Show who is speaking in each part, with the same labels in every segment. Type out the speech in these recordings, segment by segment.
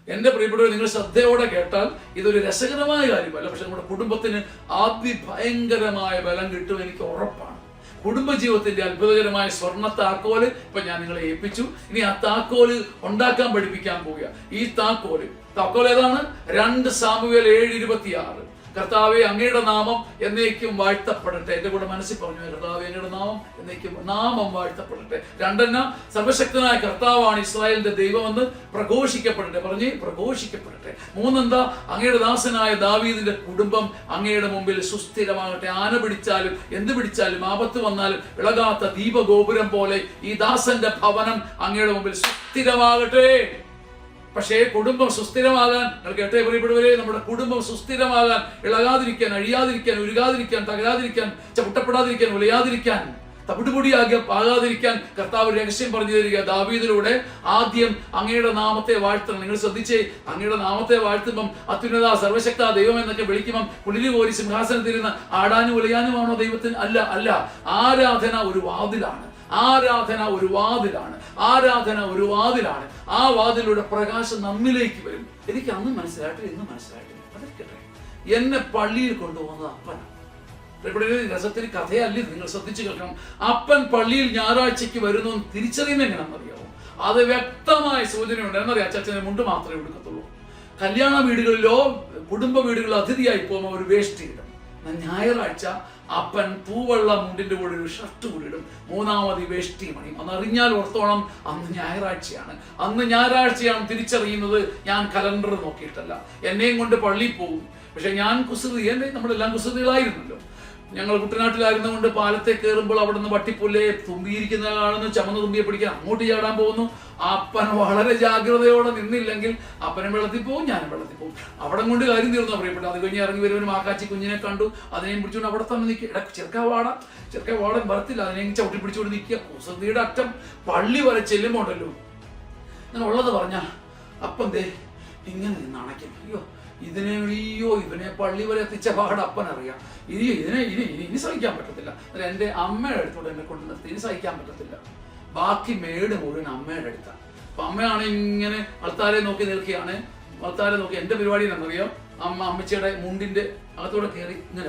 Speaker 1: എന്റെ പ്രിയപ്പെട്ടവർ, നിങ്ങൾ ശ്രദ്ധയോടെ കേട്ടാൽ ഇതൊരു രസകരമായ കാര്യമല്ല, പക്ഷെ നമ്മുടെ കുടുംബത്തിന് അതിഭയങ്കരമായ ബലം കിട്ടും, എനിക്ക് ഉറപ്പാണ്. കുടുംബജീവിതത്തിന്റെ അത്ഭുതകരമായ സ്വർണ്ണ താക്കോല് ഇപ്പൊ ഞാൻ നിങ്ങളെ ഏൽപ്പിച്ചു. ഇനി ആ താക്കോല് ഉണ്ടാക്കാൻ പഠിപ്പിക്കാൻ പോവുക. ഈ താക്കോൽ ഏതാണ്? 2 സാമുവേൽ 7:26. കർത്താവേ, അങ്ങയുടെ നാമം എന്നേക്കും വാഴ്ത്തപ്പെടട്ടെ. എന്റെ കൂടെ മനസ്സിൽ പറഞ്ഞു, കർത്താവേ, അങ്ങയുടെ നാമം എന്നേക്കും വാഴ്ത്തപ്പെടട്ടെ. 2 സർവശക്തനായ കർത്താവാണ് ഇസ്രായേലിന്റെ ദൈവമെന്ന് പ്രഘോഷിക്കപ്പെടട്ടെ. പറഞ്ഞ് പ്രഘോഷിക്കപ്പെടട്ടെ. 3 അങ്ങയുടെ ദാസനായ ദാവീദിന്റെ കുടുംബം അങ്ങയുടെ മുമ്പിൽ സുസ്ഥിരമാകട്ടെ. ആന പിടിച്ചാലും എന്ത് പിടിച്ചാലും ആപത്ത് വന്നാലും ഇളകാത്ത ദീപഗോപുരം പോലെ ഈ ദാസന്റെ ഭവനം അങ്ങയുടെ മുമ്പിൽ സുസ്ഥിരമാകട്ടെ. പക്ഷേ കുടുംബം സുസ്ഥിരമാകാൻ, നിങ്ങൾ കേട്ടേ പ്രിയപ്പെട്ടവരെ, നമ്മുടെ കുടുംബം സുസ്ഥിരമാകാൻ, ഇളകാതിരിക്കാൻ, അഴിയാതിരിക്കാൻ, ഉരുകാതിരിക്കാൻ, തകരാതിരിക്കാൻ, ചവിട്ടപ്പെടാതിരിക്കാൻ, ഉലയാതിരിക്കാൻ, തവിടുപൊടിയാകാതിരിക്കാൻ കർത്താവ് രഹസ്യം പറഞ്ഞു തരിക. ദാവീദിലൂടെ ആദ്യം അങ്ങയുടെ നാമത്തെ വാഴ്ത്തണം. നിങ്ങൾ ശ്രദ്ധിച്ചേ, അങ്ങയുടെ നാമത്തെ വാഴ്ത്തുമ്പം അത്യുന്നത സർവശക്ത ദൈവം എന്നൊക്കെ വിളിക്കുമ്പം കുളിരി കോരി സിംഹാസനത്തിരുന്ന് ആടാനും ഉലയാനുമാണോ ദൈവത്തിന്? അല്ല. ആരാധന ഒരു വാതിലാണ്. ആ വാതിലൂടെ പ്രകാശം നമ്മിലേക്ക് വരും. എനിക്ക് അന്ന് മനസ്സിലായിട്ടില്ല, ഇന്ന് മനസ്സിലായിട്ടില്ല. അതൊക്കെ എന്നെ പള്ളിയിൽ കൊണ്ടുപോകുന്നത് അപ്പനാണ്. രസത്തിന് കഥയല്ല, നിങ്ങൾ ശ്രദ്ധിച്ചു കേൾക്കണം. അപ്പൻ പള്ളിയിൽ ഞായറാഴ്ചക്ക് വരുന്നു തിരിച്ചറിയുന്നത് എങ്ങനെയാണെന്നറിയാമോ? അത് വ്യക്തമായ സൂചനയുണ്ട്. എന്നറിയാം, അച്ചാച്ചനെ മുണ്ട് മാത്രമേ എടുക്കത്തുള്ളൂ. കല്യാണ വീടുകളിലോ കുടുംബ വീടുകളിലോ അതിഥിയായി പോകുമ്പോൾ ഒരു വേഷ്ടി ഇടും. ഞായറാഴ്ച അപ്പൻ പൂവെള്ള മുണ്ടിന്റെ കൂടെ ഒരു ഷർട്ട് കൂടി ഇടും. 3ാമത് വേഷ്ടി മണിയും. അന്ന് അറിഞ്ഞാൽ ഓർത്തോണം, അന്ന് ഞായറാഴ്ചയാണ് തിരിച്ചറിയുന്നത്. ഞാൻ കലണ്ടർ നോക്കിയിട്ടല്ല, എന്നെയും കൊണ്ട് പള്ളിയിൽ പോകും. പക്ഷെ ഞാൻ കുസൃതി, നമ്മളെല്ലാം കുസൃതികളായിരുന്നല്ലോ. ഞങ്ങൾ കുട്ടനാട്ടിലായിരുന്നു കൊണ്ട് പാലത്തെ കയറുമ്പോൾ അവിടെ നിന്ന് വട്ടിപ്പുല്ലേ തുമ്പിയിരിക്കുന്ന കാണുന്നു. ചമന്ന് തുമ്പിയെ പിടിക്കാൻ അങ്ങോട്ട് ചാടാൻ പോകുന്നു. അപ്പൻ വളരെ ജാഗ്രതയോടെ നിന്നില്ലെങ്കിൽ അപ്പനും വെള്ളത്തിൽ പോകും, ഞാനും വെള്ളത്തിൽ പോകും. അവിടെ കൊണ്ട് കാര്യം തീർന്നു പ്രിയപ്പെട്ടു. അത് കഴിഞ്ഞ് ഇറങ്ങി വരുവനും ആക്കാച്ചി കുഞ്ഞിനെ കണ്ടു. അതിനെയും പിടിച്ചുകൊണ്ട് അവിടെ തന്നെ നിൽക്കുക. ചെറുക്കാവാടൻ വരത്തില്ല, അതിനെയും ചവിട്ടി പിടിച്ചുകൊണ്ട് നിൽക്കുക. കുസൃതിയുടെ അറ്റം. പള്ളി വരെ ചെല്ലുമ്പോണ്ടല്ലോ, ഞാൻ ഉള്ളത് പറഞ്ഞ അപ്പം ദേ ഇങ്ങനെ നിന്ന് അണയ്ക്കും. ഇവനെ പള്ളി വരെ എത്തിച്ച പാട് അപ്പനറിയാം. ഇനി സഹിക്കാൻ പറ്റത്തില്ല. എൻ്റെ അമ്മയുടെ അടുത്തോടെ എന്നെ കൊണ്ട് നിർത്തി. ഇനി സഹിക്കാൻ പറ്റത്തില്ല. ബാക്കി മേട് മുഴുവൻ അമ്മയുടെ അടുത്താണ്. അപ്പൊ അമ്മയാണ് ഇങ്ങനെ ആൾക്കാരെ നോക്കി നിൽക്കുകയാണ്. ആൾക്കാരെ നോക്കി എൻ്റെ പരിപാടി എന്നറിയാം. അമ്മച്ചിയുടെ മുണ്ടിന്റെ അകത്തോടെ കയറി ഇങ്ങനെ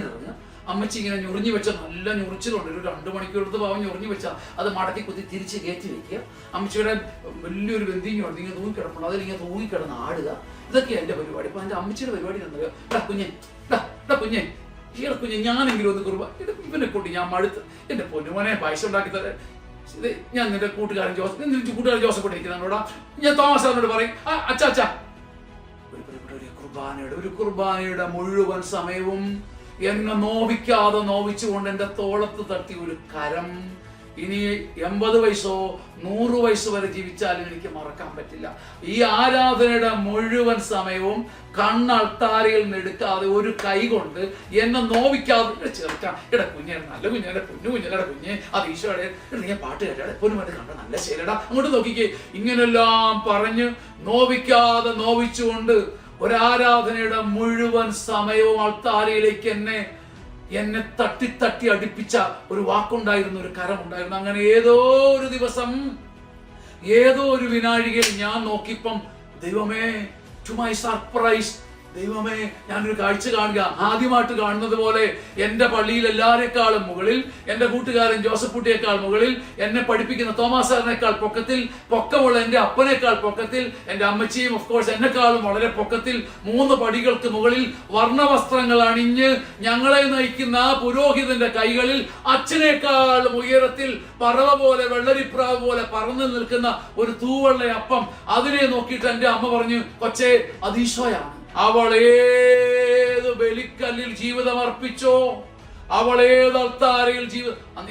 Speaker 1: ഇറങ്ങുക. അമ്മച്ചി ഇങ്ങനെ ഞൊറിഞ്ഞു വെച്ച നല്ല ഞൊറിച്ചിലുണ്ട്. ഒരു 2 മണിക്കൂർ എടുത്ത് പാവം ഞൊറിഞ്ഞു വെച്ചാൽ അത് മടക്കി കുത്തി തിരിച്ച് കയറ്റി വെക്കുക. അമ്മച്ചിയുടെ വലിയൊരു ബന്ധിങ്ങുണ്ട്, ഇങ്ങനെ തൂങ്ങിക്കിടപ്പുണ്ട്. അതിലിങ്ങനെ തൂങ്ങിക്കിടന്ന് ആടുക. ഇതൊക്കെയാണ് എൻ്റെ പരിപാടി. അപ്പൊ എൻ്റെ അമ്മച്ചിയുടെ പരിപാടി എന്നറിയാം. കുഞ്ഞെ ഞാനെങ്കിലും ഒന്ന് കുറുബ ഇവനെ കൂട്ടി ഞാൻ മടുത്ത്. എൻ്റെ പൊന്നുമോനെ പൈസ ഉണ്ടാക്കി തരാൻ ഇത് ഞാൻ നിന്റെ കൂട്ടുകാരൻ ജോസഫ് ഇരിക്കുന്നതിനോടാ ഞാൻ തോമസ് സാറിനോട് പറയും, അച്ഛാ ഒരു കുർബാനയുടെ മുഴുവൻ സമയവും എന്നെ നോവിച്ചുകൊണ്ട് എൻ്റെ തോളത്ത് തട്ടി ഒരു കരം. ഇനി 80 വയസ്സോ 100 വയസ്സ് വരെ ജീവിച്ചാലും എനിക്ക് മറക്കാൻ പറ്റില്ല. ഈ ആരാധനയുടെ മുഴുവൻ സമയവും കണ്ണൾത്താരയിൽ നിന്ന് എടുക്കാതെ ഒരു കൈ കൊണ്ട് എന്നെ നോവിക്കാതെ ചേർക്കാം. കുഞ്ഞെ നല്ല കുഞ്ഞെ കുഞ്ഞെ അത് ഈശോയുടെ നീ പാട്ട് കേട്ടാ പൊന്നുമായിട്ട് കണ്ട നല്ല ശരിടാ അങ്ങോട്ട് നോക്കിക്കേ. ഇങ്ങനെല്ലാം പറഞ്ഞ് നോവിച്ചുകൊണ്ട് ഒരാരാധനയുടെ മുഴുവൻ സമയവും അൾത്താരയിലേക്ക് എന്നെ തട്ടി അടുപ്പിച്ച ഒരു വാക്കുണ്ടായിരുന്നു, ഒരു കരമുണ്ടായിരുന്നു. അങ്ങനെ ഏതോ ഒരു ദിവസം ഏതോ ഒരു വിനാഴികയിൽ ഞാൻ നോക്കിയപ്പം ദൈവമേ, ടു മൈ സർപ്രൈസ്, ദൈവമേ ഞാനൊരു കാഴ്ച കാണുക. ആദ്യമായിട്ട് കാണുന്നത് പോലെ എൻ്റെ പള്ളിയിൽ എല്ലാവരെക്കാളും മുകളിൽ, എൻ്റെ കൂട്ടുകാരൻ ജോസഫ് കുട്ടിയേക്കാൾ മുകളിൽ, എന്നെ പഠിപ്പിക്കുന്ന തോമസ് സാറിനേക്കാൾ പൊക്കത്തിൽ, പൊക്കമുള്ള എൻ്റെ അപ്പനേക്കാൾ പൊക്കത്തിൽ, എൻ്റെ അമ്മച്ചിയും ഓഫ് കോഴ്സ് എന്നെക്കാളും വളരെ പൊക്കത്തിൽ 3 പടികൾക്ക് മുകളിൽ വർണ്ണവസ്ത്രങ്ങൾ അണിഞ്ഞ് ഞങ്ങളെ നയിക്കുന്ന ആ പുരോഹിതന്റെ കൈകളിൽ അച്ഛനേക്കാളും ഉയരത്തിൽ പറവ പോലെ വെള്ളരിപ്രാവ് പോലെ പറന്നു നിൽക്കുന്ന ഒരു തൂവെള്ള അപ്പം. അതിനെ നോക്കിയിട്ട് എൻ്റെ അമ്മ പറഞ്ഞു, കൊച്ചേ അത് ഈശോയാണ്. അവൾ ഏത് ബലിക്കല്ലിൽ ജീവിതം അർപ്പിച്ചോ, അവൾ ഏത് അൾത്താരയിൽ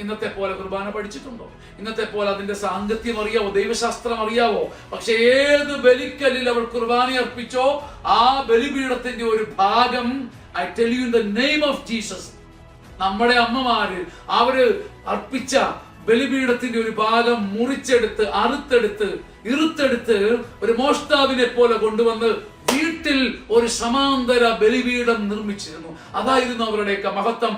Speaker 1: ഇന്നത്തെ പോലെ കുർബാന പഠിച്ചിട്ടുണ്ടോ? ഇന്നത്തെ പോലെ അതിന്റെ സാങ്കത്യം അറിയാവോ? ദൈവശാസ്ത്രം അറിയാവോ? പക്ഷെ ഏത് ബലിക്കല്ലിൽ അവൾ കുർബാന അർപ്പിച്ചോ ആ ബലിപീഠത്തിന്റെ ഒരു ഭാഗം, I tell you in the name of Jesus, നമ്മുടെ അമ്മമാര് അവര് അർപ്പിച്ച ബലിപീഠത്തിന്റെ ഒരു ഭാഗം മുറിച്ചെടുത്ത് ഇറുത്തെടുത്ത് ഒരു മോഷ്ടാവിനെ പോലെ കൊണ്ടുവന്ന് വീട്ടിൽ ഒരു സമാന്തര ബലിപീഠം നിർമ്മിച്ചിരുന്നു. അതായിരുന്നു അവരുടെയൊക്കെ മഹത്വം.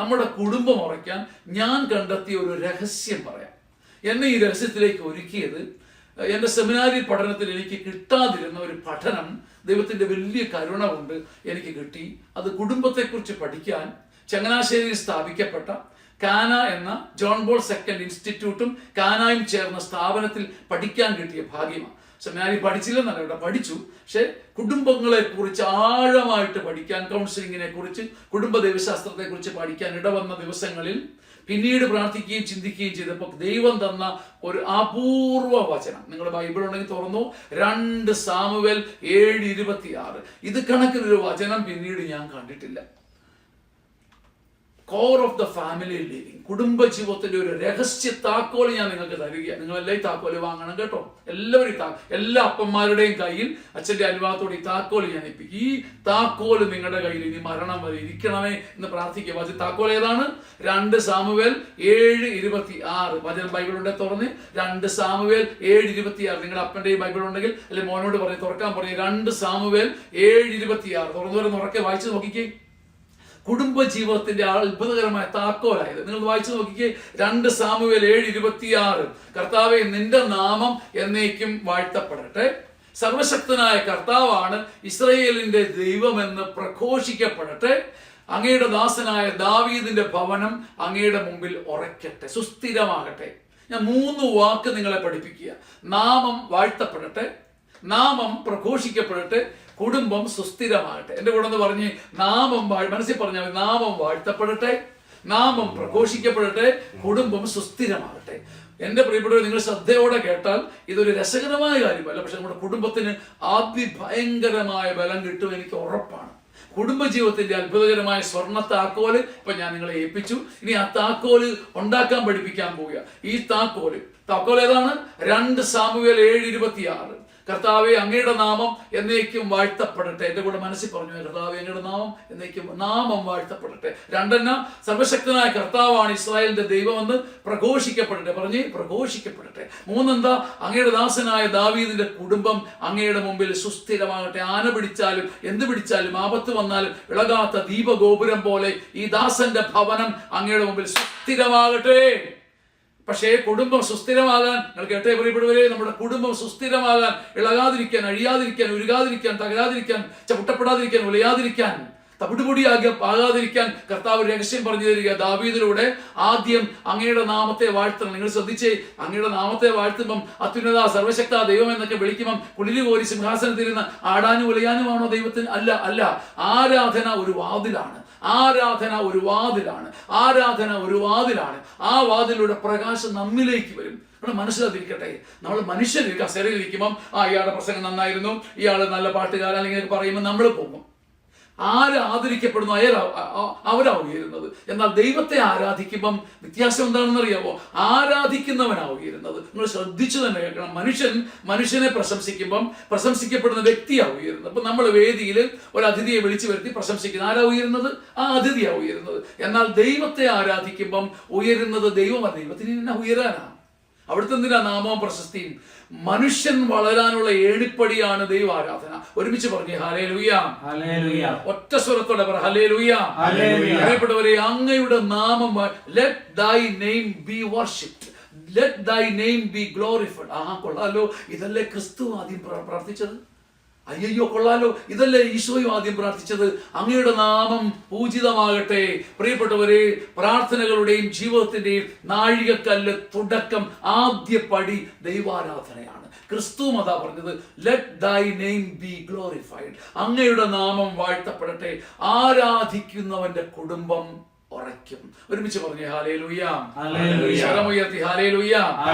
Speaker 1: നമ്മുടെ കുടുംബം ഉറയ്ക്കാൻ ഞാൻ കണ്ടെത്തിയ ഒരു രഹസ്യം പറയാം. എന്നെ ഈ രഹസ്യത്തിലേക്ക് ഒരുക്കിയത് എൻ്റെ സെമിനാരി പഠനത്തിൽ എനിക്ക് കിട്ടാതിരുന്ന ഒരു പഠനം ദൈവത്തിൻ്റെ വലിയ കരുണ കൊണ്ട് എനിക്ക് കിട്ടി. അത് കുടുംബത്തെക്കുറിച്ച് പഠിക്കാൻ ചങ്ങനാശ്ശേരിയിൽ സ്ഥാപിക്കപ്പെട്ട കാന എന്ന ജോൺ ബോൾ സെക്കൻഡ് ഇൻസ്റ്റിറ്റ്യൂട്ടും കാനായും ചേർന്ന സ്ഥാപനത്തിൽ പഠിക്കാൻ കിട്ടിയ ഭാഗ്യമാണ്. സെമിനാരി പഠിച്ചില്ലെന്നല്ല, ഇവിടെ പഠിച്ചു. പക്ഷെ കുടുംബങ്ങളെ കുറിച്ച് ആഴമായിട്ട് പഠിക്കാൻ, കൗൺസിലിങ്ങിനെ കുറിച്ച്, കുടുംബ ദൈവശാസ്ത്രത്തെ കുറിച്ച് പഠിക്കാൻ ഇടവന്ന ദിവസങ്ങളിൽ പിന്നീട് പ്രാർത്ഥിക്കുകയും ചിന്തിക്കുകയും ചെയ്തപ്പോൾ ദൈവം തന്ന ഒരു അപൂർവ വചനം, നിങ്ങൾ ബൈബിൾ ഉണ്ടെങ്കിൽ തുറന്നു, 2 സാമുവേൽ 7:26. ഇത് കണക്കിനൊരു വചനം പിന്നീട് ഞാൻ കണ്ടിട്ടില്ല. Core of the family living, കുടുംബ ജീവിതത്തിന്റെ ഒരു രഹസ്യ താക്കോല് ഞാൻ നിങ്ങൾക്ക് തരിക. നിങ്ങളെല്ലാം ഈ താക്കോല് വാങ്ങണം കേട്ടോ. എല്ലാവരും എല്ലാ അപ്പന്മാരുടെയും കയ്യിൽ അച്ഛന്റെ അനുവാദത്തോടെ ഈ താക്കോല് ഞാൻ ഏൽപ്പിക്കും. ഈ താക്കോല് നിങ്ങളുടെ കയ്യിൽ ഇനി മരണം വരെ ഇരിക്കണമേ എന്ന് പ്രാർത്ഥിക്കുക. താക്കോൽ ഏതാണ്? 2 സാമുവേൽ 7:26. വചനം ബൈബിൾ ഉണ്ടെങ്കിൽ തുറന്ന് 2 സാമുവേൽ 7:26. നിങ്ങളുടെ അപ്പന്റെ ബൈബിൾ ഉണ്ടെങ്കിൽ അല്ലെ മോനോട് പറഞ്ഞ് തുറക്കാൻ പറഞ്ഞു. 2 സാമുവേൽ 7:26 തുറന്നു ഉറക്കെ വായിച്ചു നോക്കിക്കേ. കുടുംബ ജീവിതത്തിന്റെ അത്ഭുതകരമായ താക്കോലായത് നിങ്ങൾ വായിച്ചു നോക്കിക്കേ. 2 സാമുവേൽ 7:26. കർത്താവേ, നിന്റെ നാമം എന്നേക്കും വാഴ്ത്തപ്പെടട്ടെ. സർവശക്തനായ കർത്താവാണ് ഇസ്രായേലിന്റെ ദൈവമെന്ന് പ്രഘോഷിക്കപ്പെടട്ടെ. അങ്ങയുടെ ദാസനായ ദാവീദിന്റെ ഭവനം അങ്ങയുടെ മുമ്പിൽ ഉറയ്ക്കട്ടെ, സുസ്ഥിരമാകട്ടെ. ഞാൻ 3 വാക്ക് നിങ്ങളെ പഠിപ്പിക്കുക. നാമം വാഴ്ത്തപ്പെടട്ടെ, നാമം പ്രഘോഷിക്കപ്പെടട്ടെ, കുടുംബം സുസ്ഥിരമാകട്ടെ. എൻ്റെ കൂടെ ഒന്ന് പറഞ്ഞ് നാമം മനസ്സിൽ പറഞ്ഞാൽ നാമം വാഴ്ത്തപ്പെടട്ടെ, നാമം പ്രഘോഷിക്കപ്പെടട്ടെ, കുടുംബം സുസ്ഥിരമാകട്ടെ. എൻ്റെ പ്രിയപ്പെട്ടവർ, നിങ്ങൾ ശ്രദ്ധയോടെ കേട്ടാൽ ഇതൊരു രസകരമായ കാര്യമല്ല, പക്ഷെ നമ്മുടെ കുടുംബത്തിന് അതിഭയങ്കരമായ ബലം കിട്ടും, എനിക്ക് ഉറപ്പാണ്. കുടുംബജീവിതത്തിന്റെ അത്ഭുതകരമായ സ്വർണ്ണ താക്കോല് ഇപ്പൊ ഞാൻ നിങ്ങളെ ഏൽപ്പിച്ചു. ഇനി ആ താക്കോല് ഉണ്ടാക്കാൻ പഠിപ്പിക്കാൻ പോവുക. ഈ താക്കോൽ ഏതാണ്? 2 സാമുവേൽ 7:26. കർത്താവെ, അങ്ങയുടെ നാമം എന്നേക്കും വാഴ്ത്തപ്പെടട്ടെ. എൻ്റെ കൂടെ മനസ്സിൽ പറഞ്ഞു, കർത്താവെ, അങ്ങയുടെ നാമം എന്നേക്കും നാമം വാഴ്ത്തപ്പെടട്ടെ. 2 സർവശക്തനായ കർത്താവാണ് ഇസ്രായേലിന്റെ ദൈവമെന്ന് പ്രഘോഷിക്കപ്പെടട്ടെ. പറഞ്ഞ് പ്രഘോഷിക്കപ്പെടട്ടെ. 3 അങ്ങയുടെ ദാസനായ ദാവീദിന്റെ കുടുംബം അങ്ങയുടെ മുമ്പിൽ സുസ്ഥിരമാകട്ടെ. ആന പിടിച്ചാലും എന്ത് പിടിച്ചാലും ആപത്ത് വന്നാലും ഇളകാത്ത ദീപഗോപുരം പോലെ ഈ ദാസന്റെ ഭവനം അങ്ങയുടെ മുമ്പിൽ സുസ്ഥിരമാകട്ടെ. പക്ഷേ കുടുംബം സുസ്ഥിരമാകാൻ, നിങ്ങൾ കേട്ടേ പ്രിയപ്പെട്ടവരെ, നമ്മുടെ കുടുംബം സുസ്ഥിരമാകാൻ, ഇളകാതിരിക്കാൻ, അഴിയാതിരിക്കാൻ, ഉരുകാതിരിക്കാൻ, തകരാതിരിക്കാൻ, ചവിട്ടപ്പെടാതിരിക്കാൻ, ഉലയാതിരിക്കാൻ, ആകാതിരിക്കാൻ കർത്താവ് രഹസ്യം പറഞ്ഞു തരിക. ദാവീദിലൂടെ ആദ്യം അങ്ങയുടെ നാമത്തെ വാഴ്ത്തണം. നിങ്ങൾ ശ്രദ്ധിച്ചേ, അങ്ങയുടെ നാമത്തെ വാഴ്ത്തുമ്പം അത്യുന്നത സർവശക്ത ദൈവം എന്നൊക്കെ വിളിക്കുമ്പം കുളിരി കോരി സിംഹാസനത്തിരുന്ന് ആടാനും ഉലയാനുമാണോ ദൈവത്തിന്? അല്ല. ആരാധന ഒരു വാതിലാണ്. ആരാധന ഒരു വാതിലാണ്. ആ വാതിലൂടെ പ്രകാശം നമ്മിലേക്ക് വരും. നമ്മൾ മനസ്സിലാതിരിക്കട്ടെ. നമ്മൾ മനുഷ്യർ കസേരയിലിരിക്കുമ്പം ഇയാളുടെ പ്രസംഗം നന്നായിരുന്നു, ഇയാൾ നല്ല പാട്ടുകാരൻ അല്ലെങ്കിൽ പറയുമ്പോൾ നമ്മൾ പോകും. ആരാധരിക്കപ്പെടുന്നു അവരാവുകയിരുന്നത്. എന്നാൽ ദൈവത്തെ ആരാധിക്കുമ്പം വ്യത്യാസം എന്താണെന്ന് അറിയാമോ? ആരാധിക്കുന്നവനാവുകയിരുന്നത്. നിങ്ങൾ ശ്രദ്ധിച്ചു തന്നെ കേൾക്കണം. മനുഷ്യനെ പ്രശംസിക്കുമ്പം പ്രശംസിക്കപ്പെടുന്ന വ്യക്തിയാവുകയിരുന്നത്. അപ്പൊ നമ്മൾ വേദിയിൽ ഒരു അതിഥിയെ വിളിച്ചു വരുത്തി പ്രശംസിക്കുന്ന ആരാവുകയിരുന്നത്? ആ അതിഥിയാവുകയിരുന്നത്. എന്നാൽ ദൈവത്തെ ആരാധിക്കുമ്പം ഉയരുന്നത് ദൈവമല്ല. ദൈവത്തിന് തന്നെ ഉയരാനാണ്. അവിടുത്തെ എന്തിനാ നാമവും പ്രശസ്തിയും? മനുഷ്യൻ വളരാനുള്ള ഏണിപ്പടിയാണ് ദൈവ ആരാധന. ഒരുമിച്ച് പറഞ്ഞേ ഹല്ലേലൂയ. ഒറ്റ സ്വരത്തോടെ പറ ഹല്ലേലൂയ. പ്രിയപ്പെട്ടവരെ, അങ്ങയുടെ നാമം, ലെറ്റ് ദൈ നെയിം ബി വർഷിപ്ഡ്, ലെറ്റ് ദൈ നെയിം ബി ഗ്ലോറിഫൈഡ്. കൊള്ളാലോ, ഇതല്ലേ ക്രിസ്തു ആദ്യം പ്രാർത്ഥിച്ചത്? അയ്യോ കൊള്ളാലോ, ഇതല്ലേ ഈശോയും ആദ്യം പ്രാർത്ഥിച്ചത്? അങ്ങയുടെ നാമം പൂജിതമാകട്ടെ. പ്രിയപ്പെട്ടവരെ, പ്രാർത്ഥനകളുടെയും ജീവിതത്തിന്റെയും നാഴികക്കല്ല്, തുടക്കം, ആദ്യ പടി ദൈവാരാധനയാണ്. ക്രിസ്തു അതാ പറഞ്ഞത്, ലെറ്റ് ദൈ നെയിം ബി ഗ്ലോറിഫൈഡ്. അങ്ങയുടെ നാമം വാഴ്ത്തപ്പെടട്ടെ. ആരാധിക്കുന്നവന്റെ കുടുംബം ഉറയ്ക്കും. ഒരുമിച്ച് പറഞ്ഞേ ഹല്ലേലൂയ. ശരമുയർത്തി ഹല്ലേലൂയ.